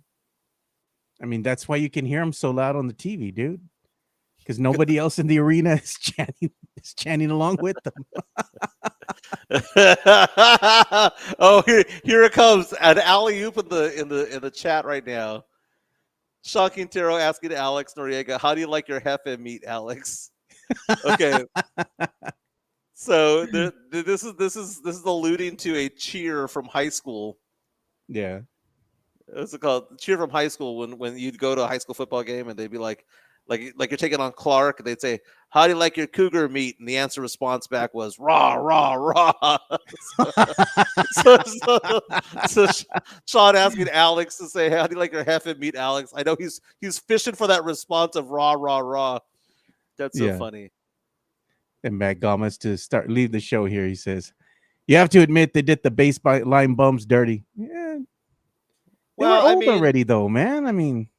I mean, that's why you can hear them so loud on the TV, dude. Because nobody else in the arena is chanting along with them. Oh, here it comes. An alley-oop in the chat right now. Shocking Taro asking Alex Noriega, how do you like your Hefe meat, Alex? Okay. So this is alluding to a cheer from high school. Yeah. What's it called? Cheer from high school when you'd go to a high school football game and they'd be like you're taking on Clark and they'd say, how do you like your cougar meat? And the answer response back was raw, raw, raw. So Sean asking Alex to say, how do you like your Hefe meat, Alex? I know he's fishing for that response of raw, raw, raw. That's so funny. And Matt Gomez to leave the show here. He says, you have to admit they did the baseline bums dirty. Yeah. They were old already, though, man. I mean,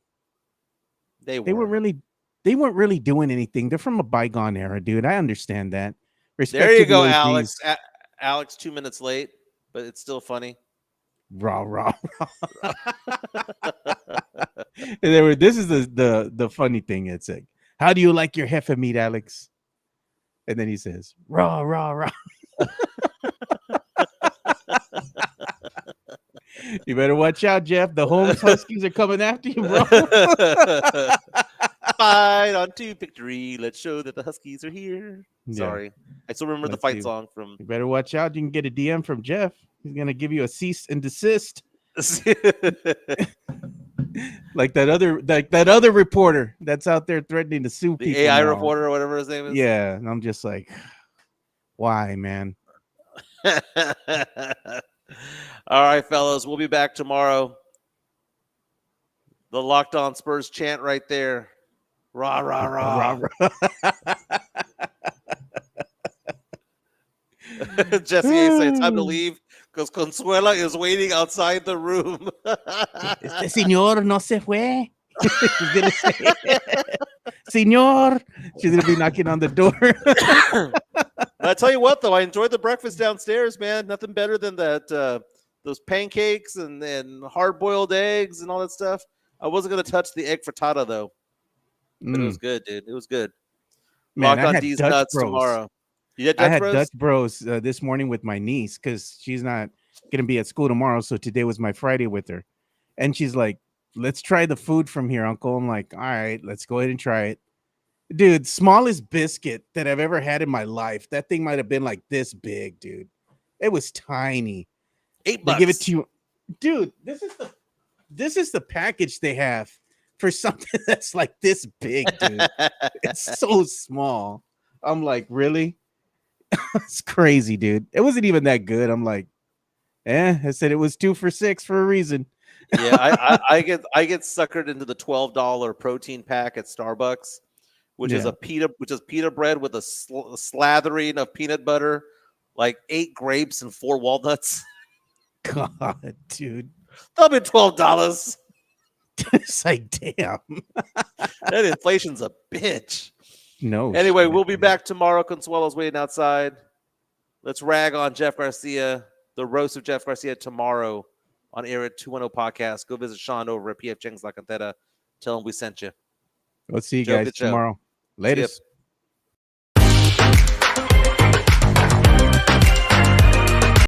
they weren't really doing anything. They're from a bygone era, dude. I understand that. Respect there you to go, the Alex. Alex 2 minutes late, but it's still funny. Raw, raw, raw. This is the funny thing. It's like, how do you like your Hefe meat, Alex? And then he says, raw, raw, raw. You better watch out, Jeff. The Holmes Huskies are coming after you, bro. Fight on to victory. Let's show that the Huskies are here. Yeah. Sorry. I still remember the fight song from. You better watch out. You can get a DM from Jeff. He's going to give you a cease and desist. like that other reporter that's out there threatening to sue people. The AI now. reporter or whatever his name is. Yeah. And I'm just like, why, man? All right, fellas. We'll be back tomorrow. The Locked On Spurs chant right there. Rah, rah, rah. Jesse A said, time to leave because Consuela is waiting outside the room. Este señor no se fue. She's going to say, Señor. She's going to be knocking on the door. I tell you what, though, I enjoyed the breakfast downstairs, man. Nothing better than that. Those pancakes and hard-boiled eggs and all that stuff. I wasn't going to touch the egg frittata, though. But it was good, dude. It was good. Man, Lock on D's nuts tomorrow. You had Dutch I had Bros? Dutch Bros this morning with my niece because she's not going to be at school tomorrow. So today was my Friday with her. And she's like, let's try the food from here, Uncle. I'm like, all right, let's go ahead and try it. Dude, smallest biscuit that I've ever had in my life. That thing might have been like this big, dude. It was tiny. $8. They give it to you, dude. This is the package they have for something that's like this big, dude. It's so small. I'm like, really? It's crazy, dude. It wasn't even that good. I'm like, I said it was 2 for $6 for a reason. Yeah, I get suckered into the $12 protein pack at Starbucks, which is pita bread with a slathering of peanut butter, like 8 grapes and 4 walnuts. God, dude. That'll be $12. It's like, damn. That inflation's a bitch. No. Anyway, shit, we'll be dude. back tomorrow. Consuelo's waiting outside. Let's rag on Jeff Garcia, the roast of Jeff Garcia tomorrow on Air at 210 Podcast. Go visit Sean over at PF Chang's La Cantera. Tell him we sent you. Let's see you Joe, guys good show. tomorrow. See ya. Latest.